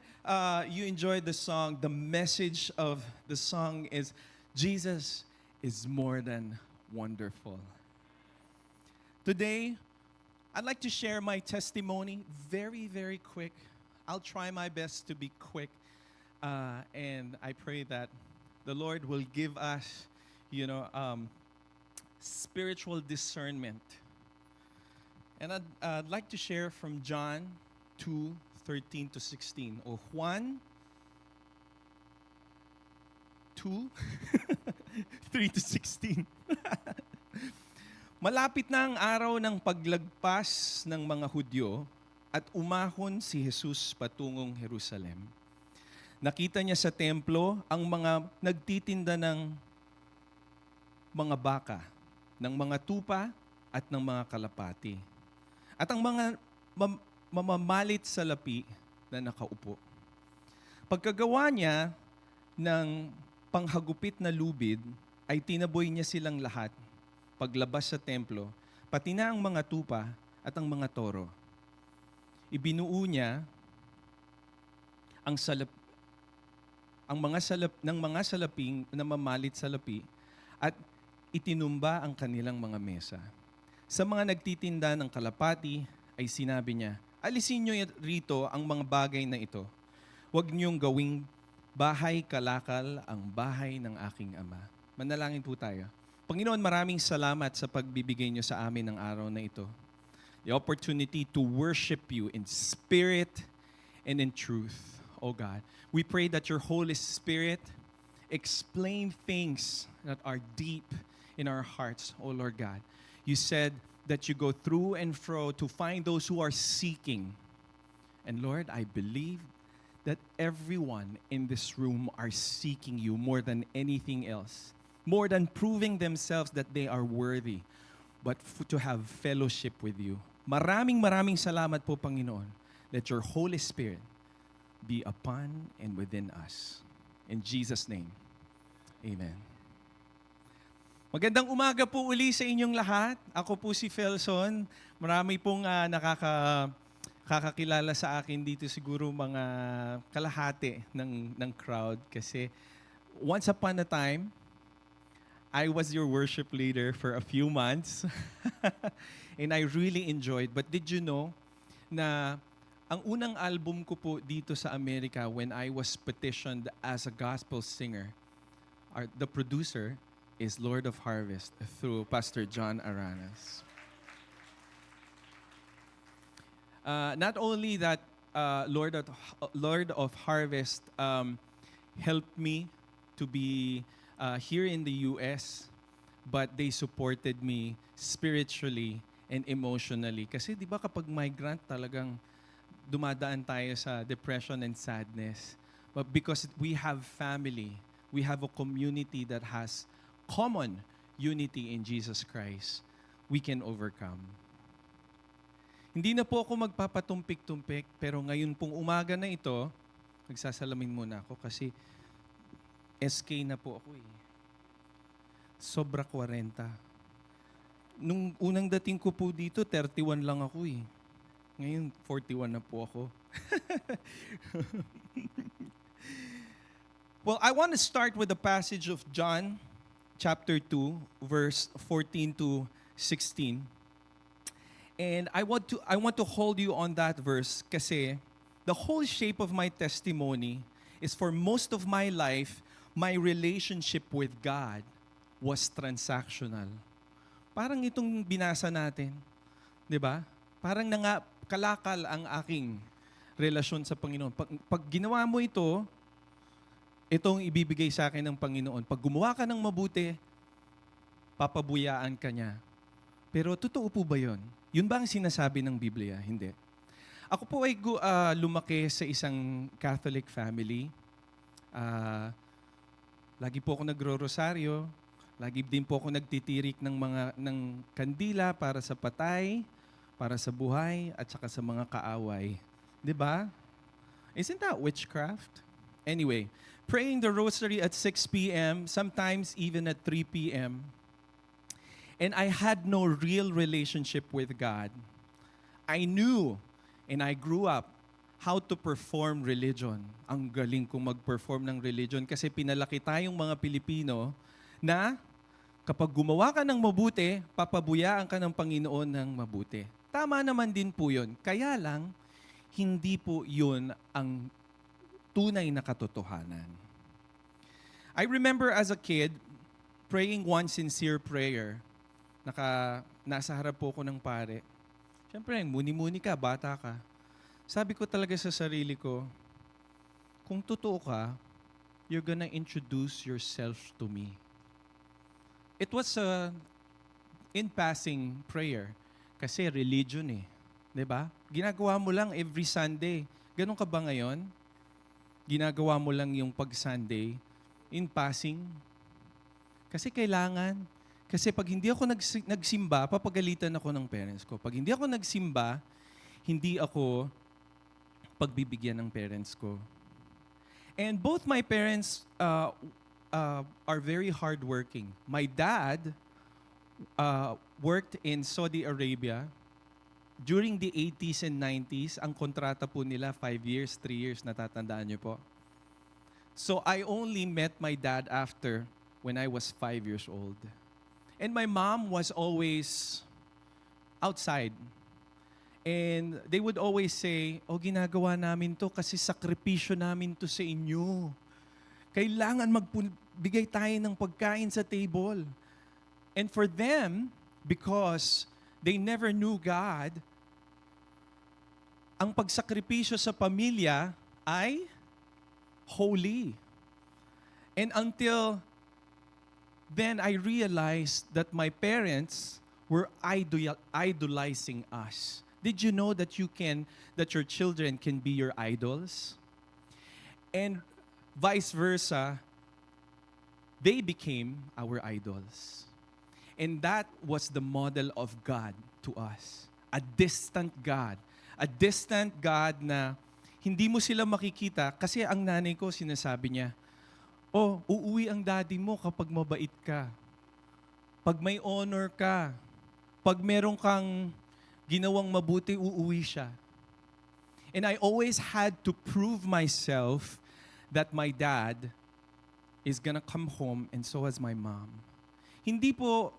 you enjoyed the song, the message of the song is Jesus is more than wonderful. Today, I'd like to share my testimony very, very quick. I'll try my best to be quick. And I pray that the Lord will give us, spiritual discernment. And I'd like to share from John 2:13 to 16, or Juan 2, 3 to 16. Malapit na ang araw ng paglagpas ng mga Hudyo at umahon si Jesus patungong Jerusalem. Nakita niya sa templo ang mga nagtitinda ng mga baka, ng mga tupa at ng mga kalapati. At ang mga mamamalit sa lapi na nakaupo. Pagkagawa niya ng panghagupit na lubid, ay tinaboy niya silang lahat paglabas sa templo, pati na ang mga tupa at ang mga toro. Ibinuo niya ang mga salaping na mamalit sa lapi at itinumba ang kanilang mga mesa. Sa mga nagtitinda ng kalapati ay sinabi niya, alisin niyo rito ang mga bagay na ito. Huwag niyong gawing bahay kalakal ang bahay ng aking Ama. Manalangin po tayo. Panginoon, maraming salamat sa pagbibigay niyo sa amin ng araw na ito. The opportunity to worship you in spirit and in truth, oh God. We pray that your Holy Spirit explain things that are deep in our hearts, oh Lord God. You said that you go through and fro to find those who are seeking. And Lord, I believe that everyone in this room are seeking you more than anything else. More than proving themselves that they are worthy, but to have fellowship with you. Maraming salamat po, Panginoon. Let your Holy Spirit be upon and within us. In Jesus' name, amen. Magandang umaga po uli sa inyong lahat. Ako po si Felson. Marami pong kakakilala sa akin dito, siguro mga kalahati ng crowd. Kasi once upon a time, I was your worship leader for a few months. And I really enjoyed. But did you know na ang unang album ko po dito sa Amerika when I was petitioned as a gospel singer, the producer is Lord of Harvest through Pastor John Aranas. Not only that, Lord of Harvest helped me to be here in the U.S., but they supported me spiritually and emotionally. Kasi di ba kapag migrant talagang dumadaan tayo sa depression and sadness. But because we have family, we have a community that has common unity in Jesus Christ, we can overcome. Hindi na po ako magpapatumpik-tumpik, pero ngayon pong umaga na ito, nagsasalamin muna ako kasi SK na po ako eh. Sobra 40. Nung unang dating ko po dito, 31 lang ako eh. Ngayon, 41 na po ako. Well, I want to start with the passage of John, chapter 2, verse 14 to 16. And I want to hold you on that verse kasi the whole shape of my testimony is for most of my life, my relationship with God was transactional. Parang itong binasa natin, di ba? Parang kalakal ang aking relasyon sa Panginoon. Pag ginawa mo ito, itong ibibigay sa akin ng Panginoon. Pag gumawa ka ng mabuti, papabuyaan ka niya. Pero totoo po ba yun? Yun ba ang sinasabi ng Biblia? Hindi. Ako po ay lumaki sa isang Catholic family. Lagi po ako nagro-rosaryo. Lagi din po ako nagtitirik ng kandila para sa patay, para sa buhay, at saka sa mga kaaway. 'Di ba? Isn't that witchcraft? Anyway, praying the rosary at 6 p.m., sometimes even at 3 p.m., and I had no real relationship with God. I knew and I grew up how to perform religion. Ang galing kong mag-perform ng religion kasi pinalaki tayong mga Pilipino na kapag gumawa ka ng mabuti, papabuyaan ka ng Panginoon ng mabuti. Tama naman din po yun. Kaya lang, hindi po yun ang tunay na katotohanan. I remember as a kid, praying one sincere prayer. Nasa harap po ko ng pare. Siyempre, muni-muni ka, bata ka. Sabi ko talaga sa sarili ko, kung totoo ka, you're gonna introduce yourself to me. It was a in-passing prayer. Kasi religion eh. 'Di ba? Ginagawa mo lang every Sunday. Ganun ka ba ngayon? Ginagawa mo lang yung pag-Sunday in passing? Kasi kailangan. Kasi pag hindi ako nagsimba, papagalitan ako ng parents ko. Pag hindi ako nagsimba, hindi ako pagbibigyan ng parents ko. And both my parents are very hardworking. My dad worked in Saudi Arabia. During the 80s and 90s, ang kontrata po nila 5 years, 3 years, natatandaan niyo po. So I only met my dad after when I was 5 years old. And my mom was always outside. And they would always say, oh, ginagawa namin to kasi sakripisyo namin to sa inyo. Kailangan magbigay tayo ng pagkain sa table. And for them, because they never knew God, ang pagsakripisyo sa pamilya ay holy. And until then, I realized that my parents were idolizing us. Did you know that that your children can be your idols? And vice versa, they became our idols. And that was the model of God to us. A distant God. A distant God na hindi mo sila makikita kasi ang nanay ko sinasabi niya, oh, uuwi ang daddy mo kapag mabait ka. Pag may honor ka. Pag meron kang ginawang mabuti, uuwi siya. And I always had to prove myself that my dad is gonna come home and so has my mom. Hindi po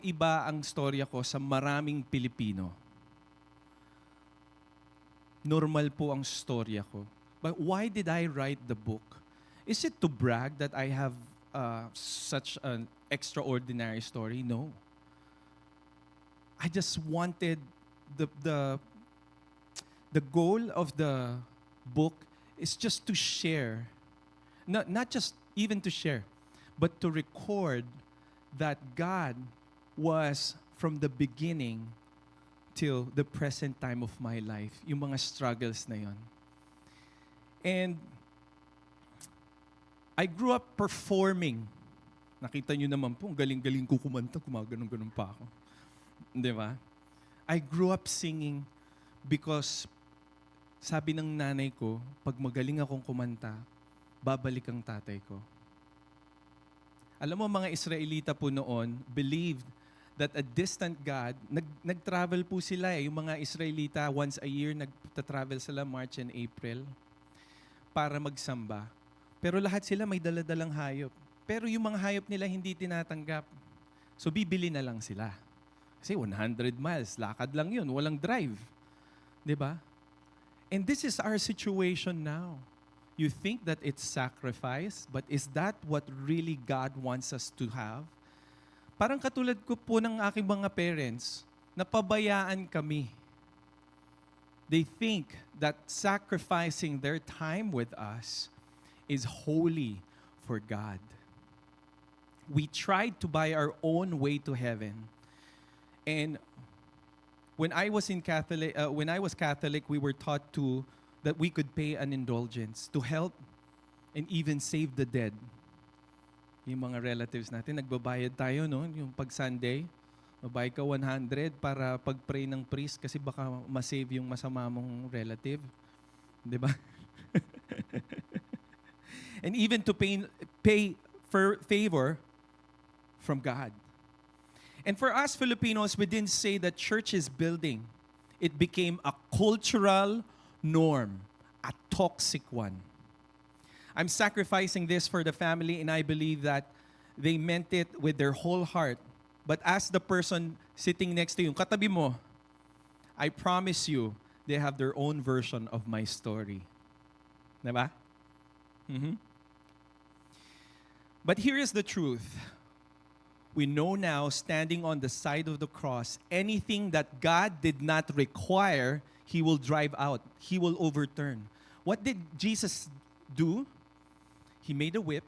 iba ang storya ko sa maraming Pilipino. Normal po ang storya ko. But why did I write the book? Is it to brag that I have such an extraordinary story? No. I just wanted the goal of the book is just to share, not just even to share, but to record that God was from the beginning till the present time of my life. Yung mga struggles na yon. And I grew up performing. Nakita nyo naman po, ang galing-galing ko kumanta, gumaganon-ganon pa ako. Di ba? I grew up singing because sabi ng nanay ko, pag magaling akong kumanta, babalik ang tatay ko. Alam mo, mga Israelita po noon believed that a distant God, nag-travel po sila eh. Yung mga Israelita, once a year, nag-travel sila March and April para magsamba. Pero lahat sila may daladalang hayop. Pero yung mga hayop nila hindi tinatanggap. So bibili na lang sila. Kasi 100 miles, lakad lang yun, walang drive. 'Di ba? And this is our situation now. You think that it's sacrifice, but is that what really God wants us to have? Parang katulad ko po ng aking mga parents, napabayaan kami. They think that sacrificing their time with us is holy for God. We tried to buy our own way to heaven. And when I was Catholic, we were taught that we could pay an indulgence to help and even save the dead. Yung mga relatives natin, nagbabayad tayo, no? Yung pag Sunday, mabayad ka 100 para pag-pray ng priest kasi baka ma-save yung masama mong relative. Di ba? And even to pay for favor from God. And for us Filipinos, we didn't say that church is building. It became a cultural norm, a toxic one. I'm sacrificing this for the family, and I believe that they meant it with their whole heart. But as the person sitting next to you, katabi mo, I promise you, they have their own version of my story. Diba? Mm-hmm. But here is the truth. We know now, standing on the side of the cross, anything that God did not require, He will drive out. He will overturn. What did Jesus do? He made a whip.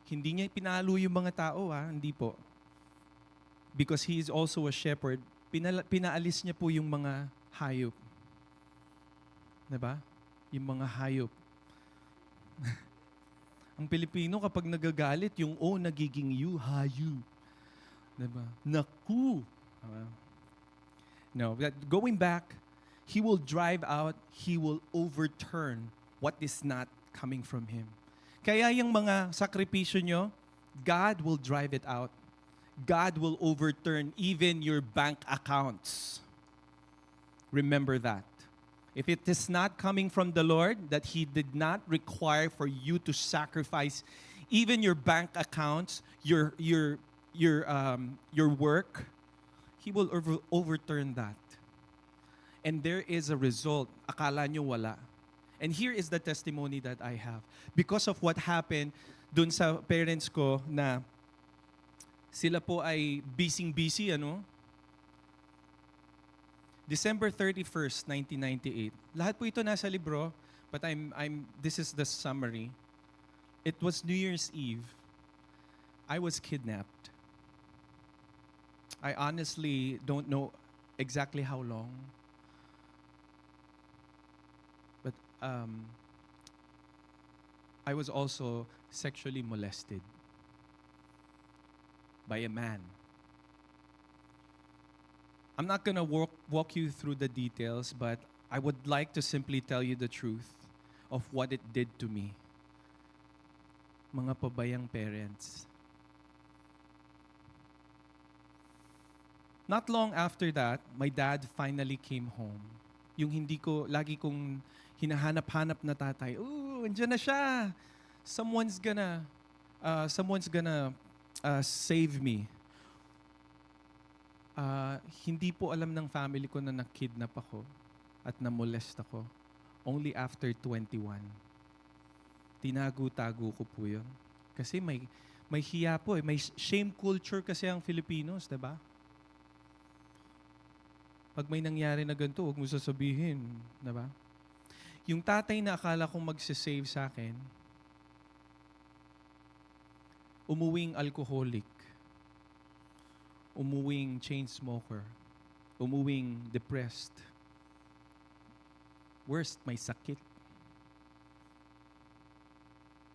Hindi niya pinalo yung mga tao, hindi po. Because He is also a shepherd, pinaalis niya po yung mga hayop. Diba? Yung mga hayop. Ang Pilipino kapag nagagalit, yung O nagiging U, hayu. Diba? Naku. No, that going back, He will drive out, He will overturn what is not coming from Him. Kaya yung mga sakripisyo nyo, God will drive it out. God will overturn even your bank accounts. Remember that. If it is not coming from the Lord, that He did not require for you to sacrifice even your bank accounts, your work, He will overturn that. And there is a result. Akala nyo wala. And here is the testimony that I have. Because of what happened dun sa parents ko na sila po ay busy, December 31st, 1998. Lahat po ito nasa libro, but this is the summary. It was New Year's Eve. I was kidnapped. I honestly don't know exactly how long. But I was also sexually molested by a man. I'm not going to walk you through the details, but I would like to simply tell you the truth of what it did to me. Mga pabayang parents. Not long after that, my dad finally came home. Yung lagi kong hinahanap-hanap na tatay, andyan na siya. Someone's gonna save me. Hindi po alam ng family ko na nakidnap ako at namolest ako. Only after 21. Tinago-tago ko po yun. Kasi may hiya po. May shame culture kasi ang Filipinos, diba? Pag may nangyari na ganito, huwag mo sasabihin. Diba? Yung tatay na akala kong magsisave sa akin, umuwing alcoholic, umuwing chain smoker, umuwing depressed. Worst, may sakit.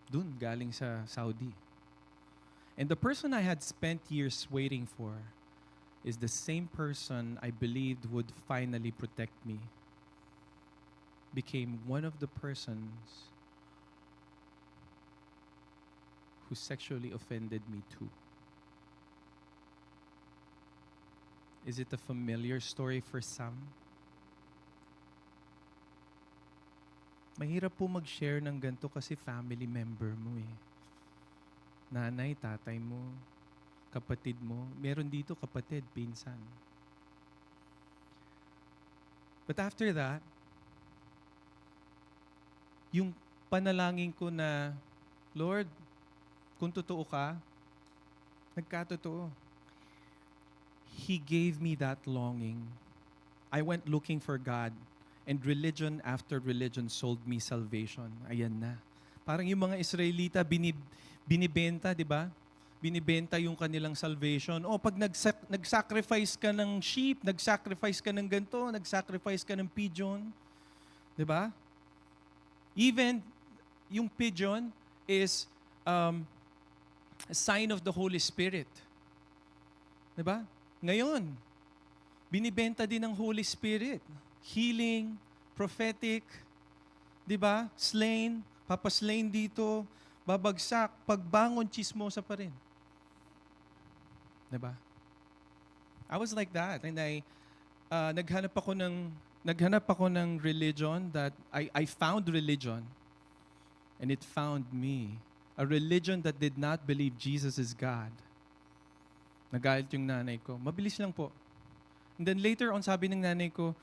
Dun, galing sa Saudi. And the person I had spent years waiting for is the same person I believed would finally protect me, became one of the persons who sexually offended me too. Is it a familiar story for some? Mahirap po mag-share ng ganito kasi family member mo eh. Nanay, tatay mo, kapatid mo. Meron dito kapatid, pinsan. But after that, yung panalangin ko na, Lord, kung totoo ka, nagkatotoo. He gave me that longing. I went looking for God, and religion after religion sold me salvation. Ayan na. Parang yung mga Israelita, binibenta, di ba? Binibenta yung kanilang salvation. O pag nag-sacrifice ka ng sheep, nag-sacrifice ka ng ganito, nag-sacrifice ka ng pigeon, di ba? Even yung pigeon is a sign of the Holy Spirit. Di ba? Ngayon, binibenta din ng Holy Spirit. Healing, prophetic, di ba? Slain, papaslain dito, babagsak, pagbangon, chismosa pa rin. Di ba? I was like that. And naghanap ako ng religion that I found religion. And it found me. A religion that did not believe Jesus is God. Nagalit yung nanay ko. Mabilis lang po. And then later on, sabi ng nanay ko,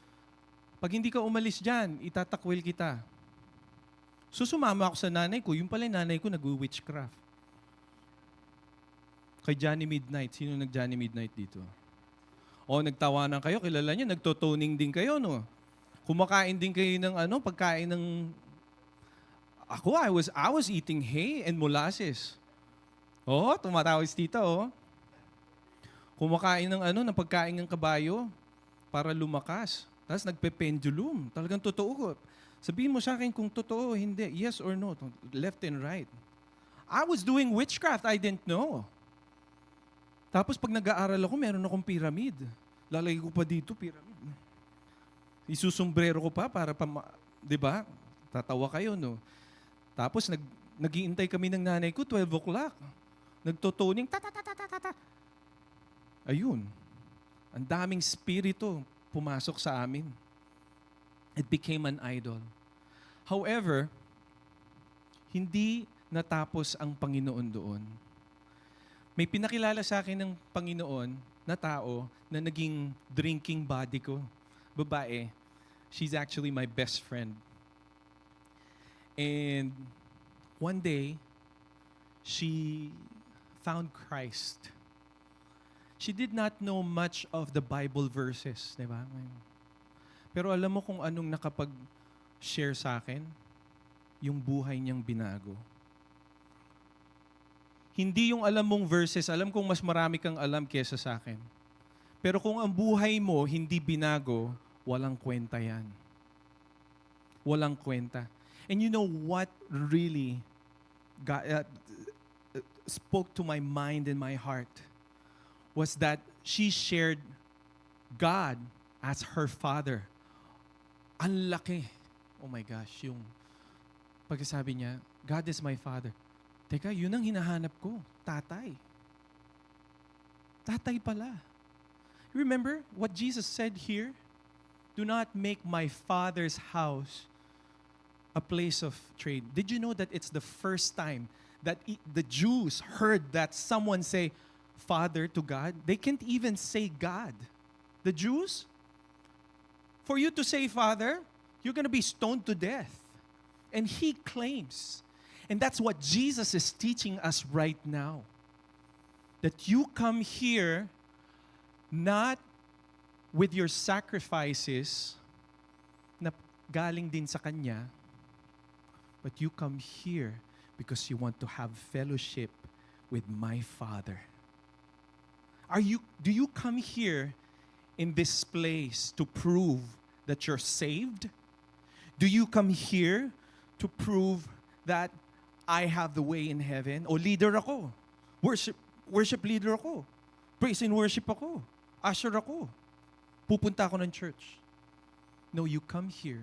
pag hindi ka umalis dyan, itatakwil kita. So sumama ako sa nanay ko. Yung pala yung nanay ko nag-witchcraft. Kay Johnny Midnight. Sino nag-Johnny Midnight dito? O nagtawanan kayo, kilala niyo, nagtotoning din kayo, no? Kumakain din kayo ng pagkain ng... Ako, I was eating hay and molasses. Oh, tumatawa si tita, oh. Kumakain ng pagkain ng kabayo para lumakas. Tapos nagpe-pendulum. Talagang totoo. Sabihin mo sa akin kung totoo, hindi. Yes or no. Left and right. I was doing witchcraft. I didn't know. Tapos pag nag-aaral ako, meron akong pyramid. Lalagay ko pa dito, pyramid. Isusumbrero ko pa para di ba? Tatawa kayo, no? Tapos nag-iintay kami ng nanay ko, 12 o'clock. Nagtotoning, ta-ta-ta-ta-ta-ta. Ayun. Ang daming spirito pumasok sa amin. It became an idol. However, hindi natapos ang Panginoon doon. May pinakilala sa akin ng Panginoon na tao na naging drinking buddy ko. Babae. She's actually my best friend. And one day, she found Christ. She did not know much of the Bible verses, di ba? Pero alam mo kung anong nakapag-share sa akin? Yung buhay niyang binago. Hindi yung alam mong verses, alam kong mas marami kang alam kesa sa akin. Pero kung ang buhay mo hindi binago, walang kwenta yan. Walang kwenta. And you know what really spoke to my mind and my heart? Was that she shared God as her father. Ang laki. Oh my gosh, yung pagkasabi niya, God is my father. Teka, yun ang hinahanap ko. Tatay. Tatay pala. Remember what Jesus said here? Do not make my Father's house a place of trade. Did you know that it's the first time that the Jews heard that someone say, Father to God? They can't even say God. The Jews, for you to say Father, you're going to be stoned to death. And he claims, and that's what Jesus is teaching us right now, that you come here not with your sacrifices na galing din sa Kanya, but you come here because you want to have fellowship with my Father. Do you come here in this place to prove that you're saved? Do you come here to prove that I have the way in heaven? O leader ako. Worship leader ako. Praise and worship ako. Usher ako. Pupunta ako ng church. No, you come here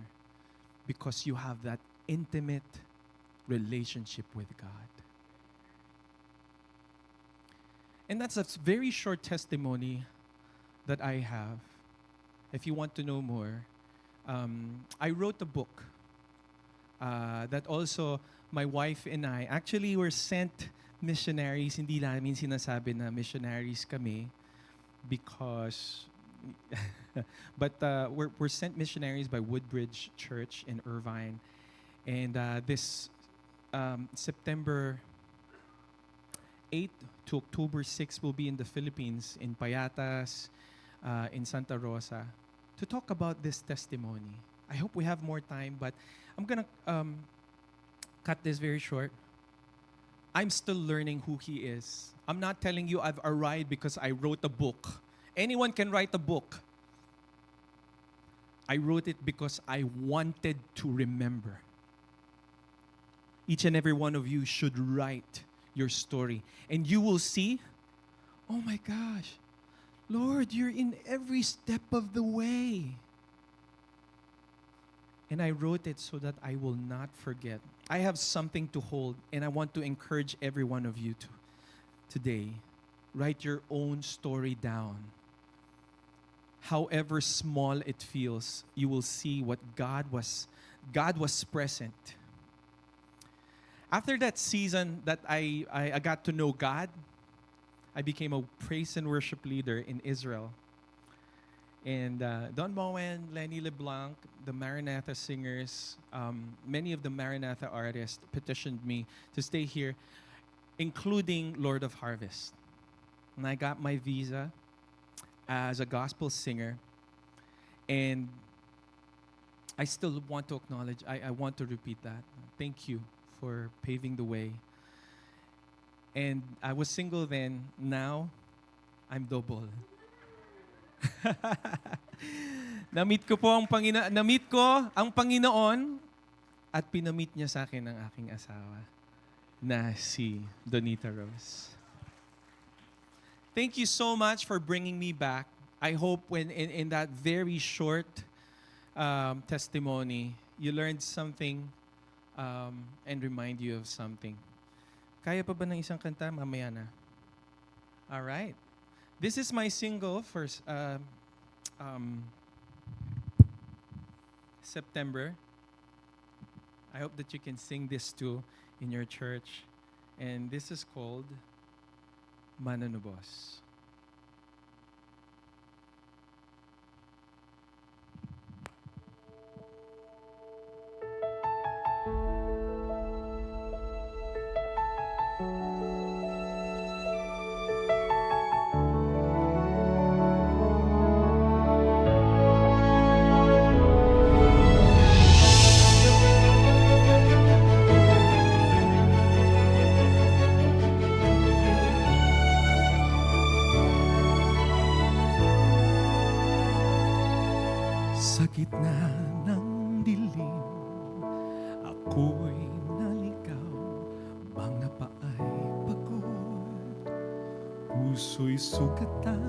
because you have that intimate relationship with God. And that's a very short testimony that I have. If you want to know more, I wrote a book that also my wife and I, actually were sent missionaries. Hindi namin sinasabi na missionaries kami because, but we're sent missionaries by Woodbridge Church in Irvine. And this September 8 to October 6 will be in the Philippines, in Payatas, in Santa Rosa, to talk about this testimony. I hope we have more time, but I'm gonna cut this very short. I'm still learning who He is. I'm not telling you I've arrived because I wrote a book. Anyone can write a book. I wrote it because I wanted to remember. Each and every one of you should write your story. And you will see, oh my gosh, Lord, you're in every step of the way. And I wrote it so that I will not forget. I have something to hold, and I want to encourage every one of you to today. Write your own story down. However small it feels, you will see what God was present. After that season that I got to know God, I became a praise and worship leader in Israel. And Don Bowen, Lenny LeBlanc, the Maranatha singers, many of the Maranatha artists petitioned me to stay here, including Lord of Harvest. And I got my visa as a gospel singer. And I still want to acknowledge, I want to repeat that. Thank you for paving the way. And I was single then. Now, I'm double. Na-meet ko ang Panginoon at pinamit niya sa akin ang aking asawa na si Donita Rose. Thank you so much for bringing me back. I hope when in that very short testimony, you learned something and remind you of something. Kaya pa ba ng isang kanta? Mamaya na. All right. This is my single for September. I hope that you can sing this too in your church. And this is called Mananubos. Sa gitna ng dilim, ako'y naligaw, mga paa'y pagod, puso'y sugatan,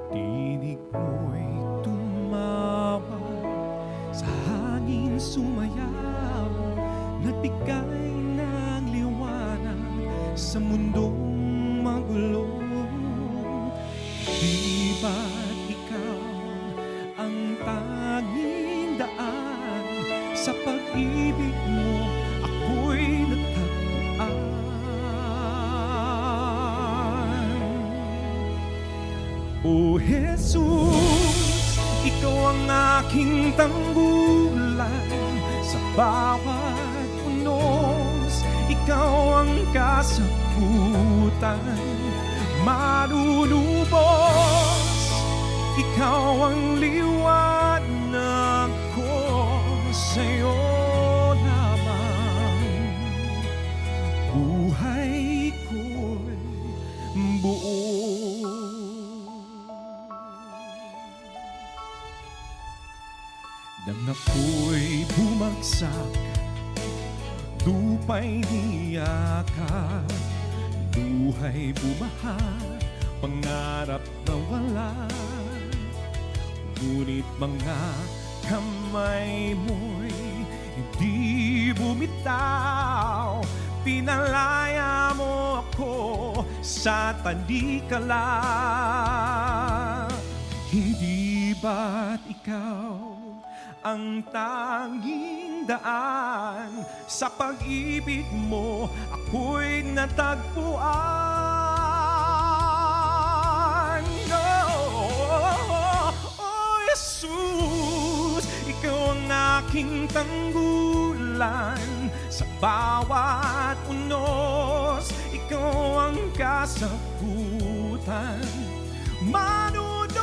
tinig mo'y tumawag, sa hangin sumayaw, nagbigay ng liwanag sa mundong magulo. Di ba't ikaw ang tanging daan, sa pag-ibig mo ako'y natagpuan. O Jesus, ikaw ang aking tanggulan, sa bawat unos, ikaw ang kasagutan. Malulubos, ikaw ang liwanag ko, sa'yo lamang buhay ko'y buo. Nang ako'y bumagsak, lupa'y niyakap, buhay bumaha, pangarap na wala. Ngunit mga kamay mo'y hindi bumitaw, pinalaya mo ako sa talikala. Hindi ba't ikaw ang tanging daan, sa pag-ibig mo ako'y natagpuan. Oh, Jesus, ikaw ang aking tanggulan, sa bawat unos ikaw ang kasagutan. Manunobos,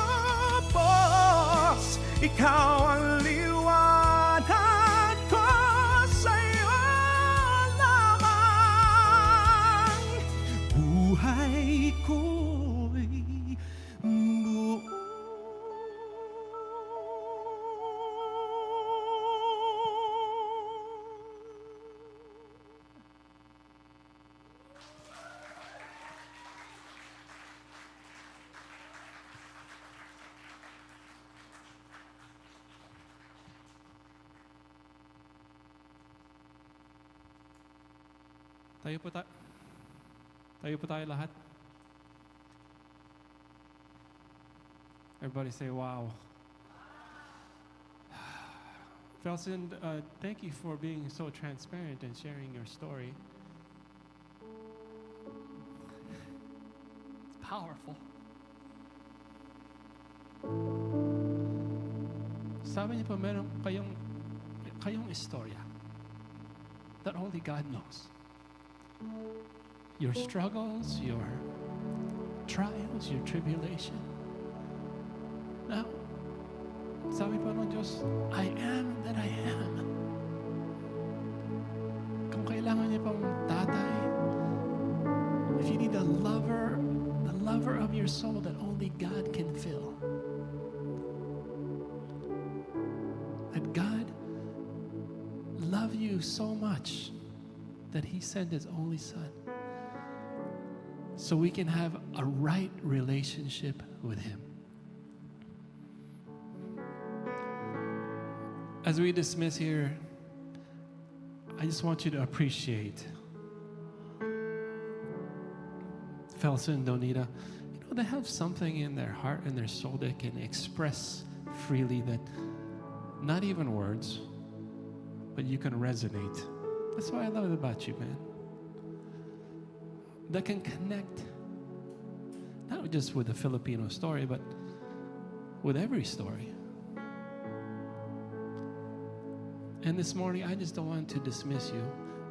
ikaw ang liwanag ko, sa'yo lamang buhay ko'y buo. Tayo po tayo lahat. Everybody say, wow. Felsen, thank you for being so transparent and sharing your story. It's powerful. Sabi niyo po, meron kayong istorya that only God knows. Your struggles, your trials, your tribulation. Now, sabi po ng Diyos, I am that I am. Kung kailangan niyo pang tatay, if you need a lover, the lover of your soul that only God can fill. That God loved you so much that He sent His only Son so we can have a right relationship with Him. As we dismiss here, I just want you to appreciate Felsen and Donita. You know, they have something in their heart and their soul that can express freely, that not even words, but you can resonate. That's what I love about you, man. That can connect, not just with the Filipino story, but with every story. And this morning, I just don't want to dismiss you.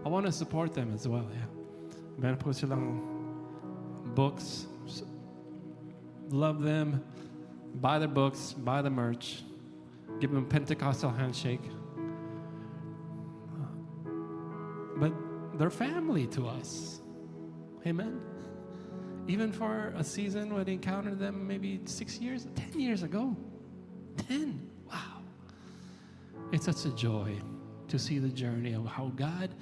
I want to support them as well, yeah. Meron po silang books. Love them. Buy their books, buy the merch. Give them a Pentecostal handshake. But they're family to us. Amen. Even for a season when I encountered them maybe 6 years, 10 years ago. 10. Wow. It's such a joy to see the journey of how God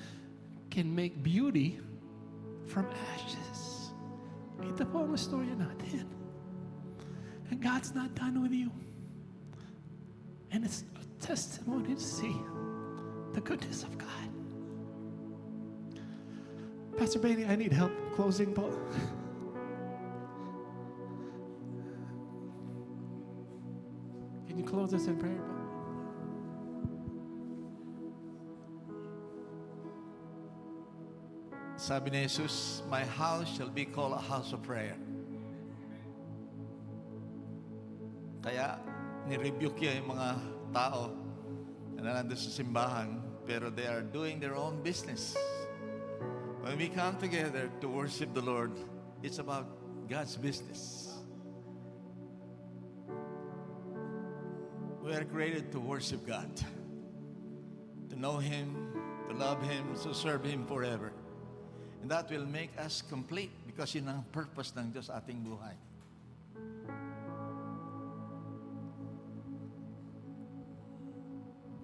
can make beauty from ashes. Ito po ang storya natin. And God's not done with you. And it's a testimony to see the goodness of God. Pastor Bailey, I need help closing po. Can you close us in prayer po? Sabi ni Jesus, my house shall be called a house of prayer. Kaya, ni-rebuke niya yung mga tao na nandun sa simbahan, pero they are doing their own business. When we come together to worship the Lord, it's about God's business. We are created to worship God, to know Him, to love Him, to serve Him forever. And that will make us complete because yun ang purpose ng Diyos sa ating buhay.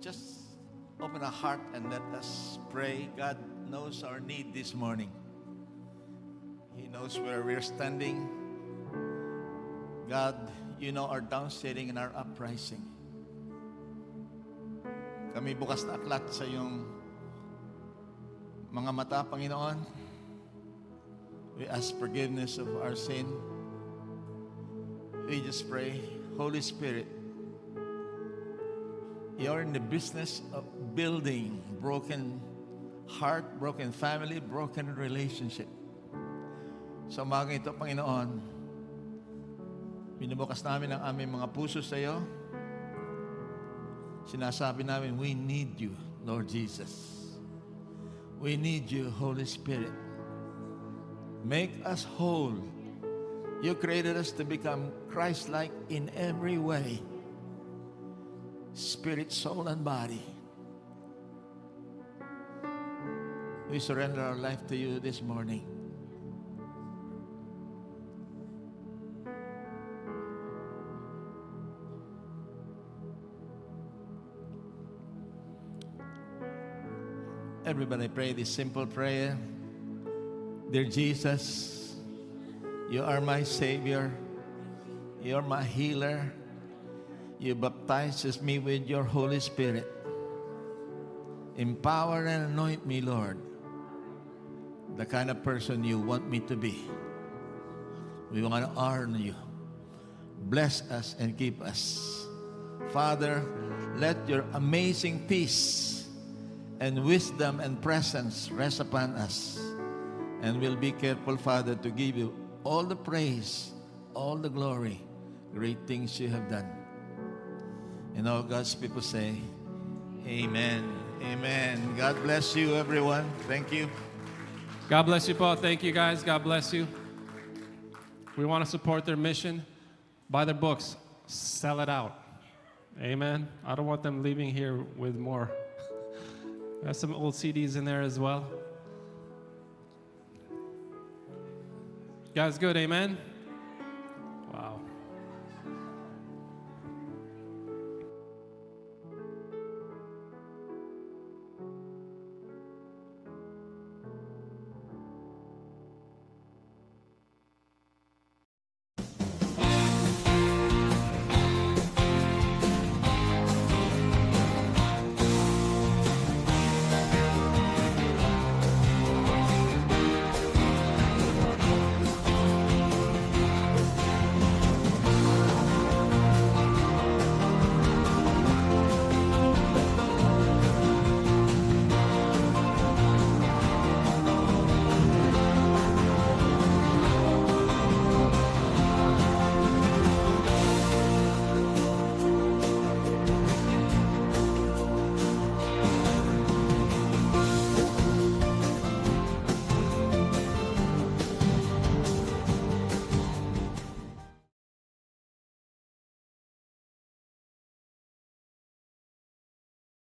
Just open our heart and let us pray. God knows our need this morning. He knows where we're standing. God, you know our downsitting and our uprising. Kami bukas na aklat sa iyong mga mata, Panginoon. We ask forgiveness of our sin. We just pray, Holy Spirit, you're in the business of building broken heart, broken family, broken relationship. Sa umaga ito, Panginoon, binubukas namin ang aming mga puso sa iyo. Sinasabi namin, we need you, Lord Jesus. We need you, Holy Spirit. Make us whole. You created us to become Christ-like in every way. Spirit, soul, and body. We surrender our life to you this morning. Everybody pray this simple prayer. Dear Jesus, you are my Savior. You're my healer. You baptizes me with your Holy Spirit. Empower and anoint me, Lord, the kind of person you want me to be. We want to honor you. Bless us and keep us. Father, let your amazing peace and wisdom and presence rest upon us. And we'll be careful, Father, to give you all the praise, all the glory, great things you have done. And all God's people say, Amen. Amen. God bless you, everyone. Thank you. God bless you, Paul. Thank you, guys. God bless you. We want to support their mission. Buy their books. Sell it out. Amen. I don't want them leaving here with more. There's some old CDs in there as well. Guys, good. Amen.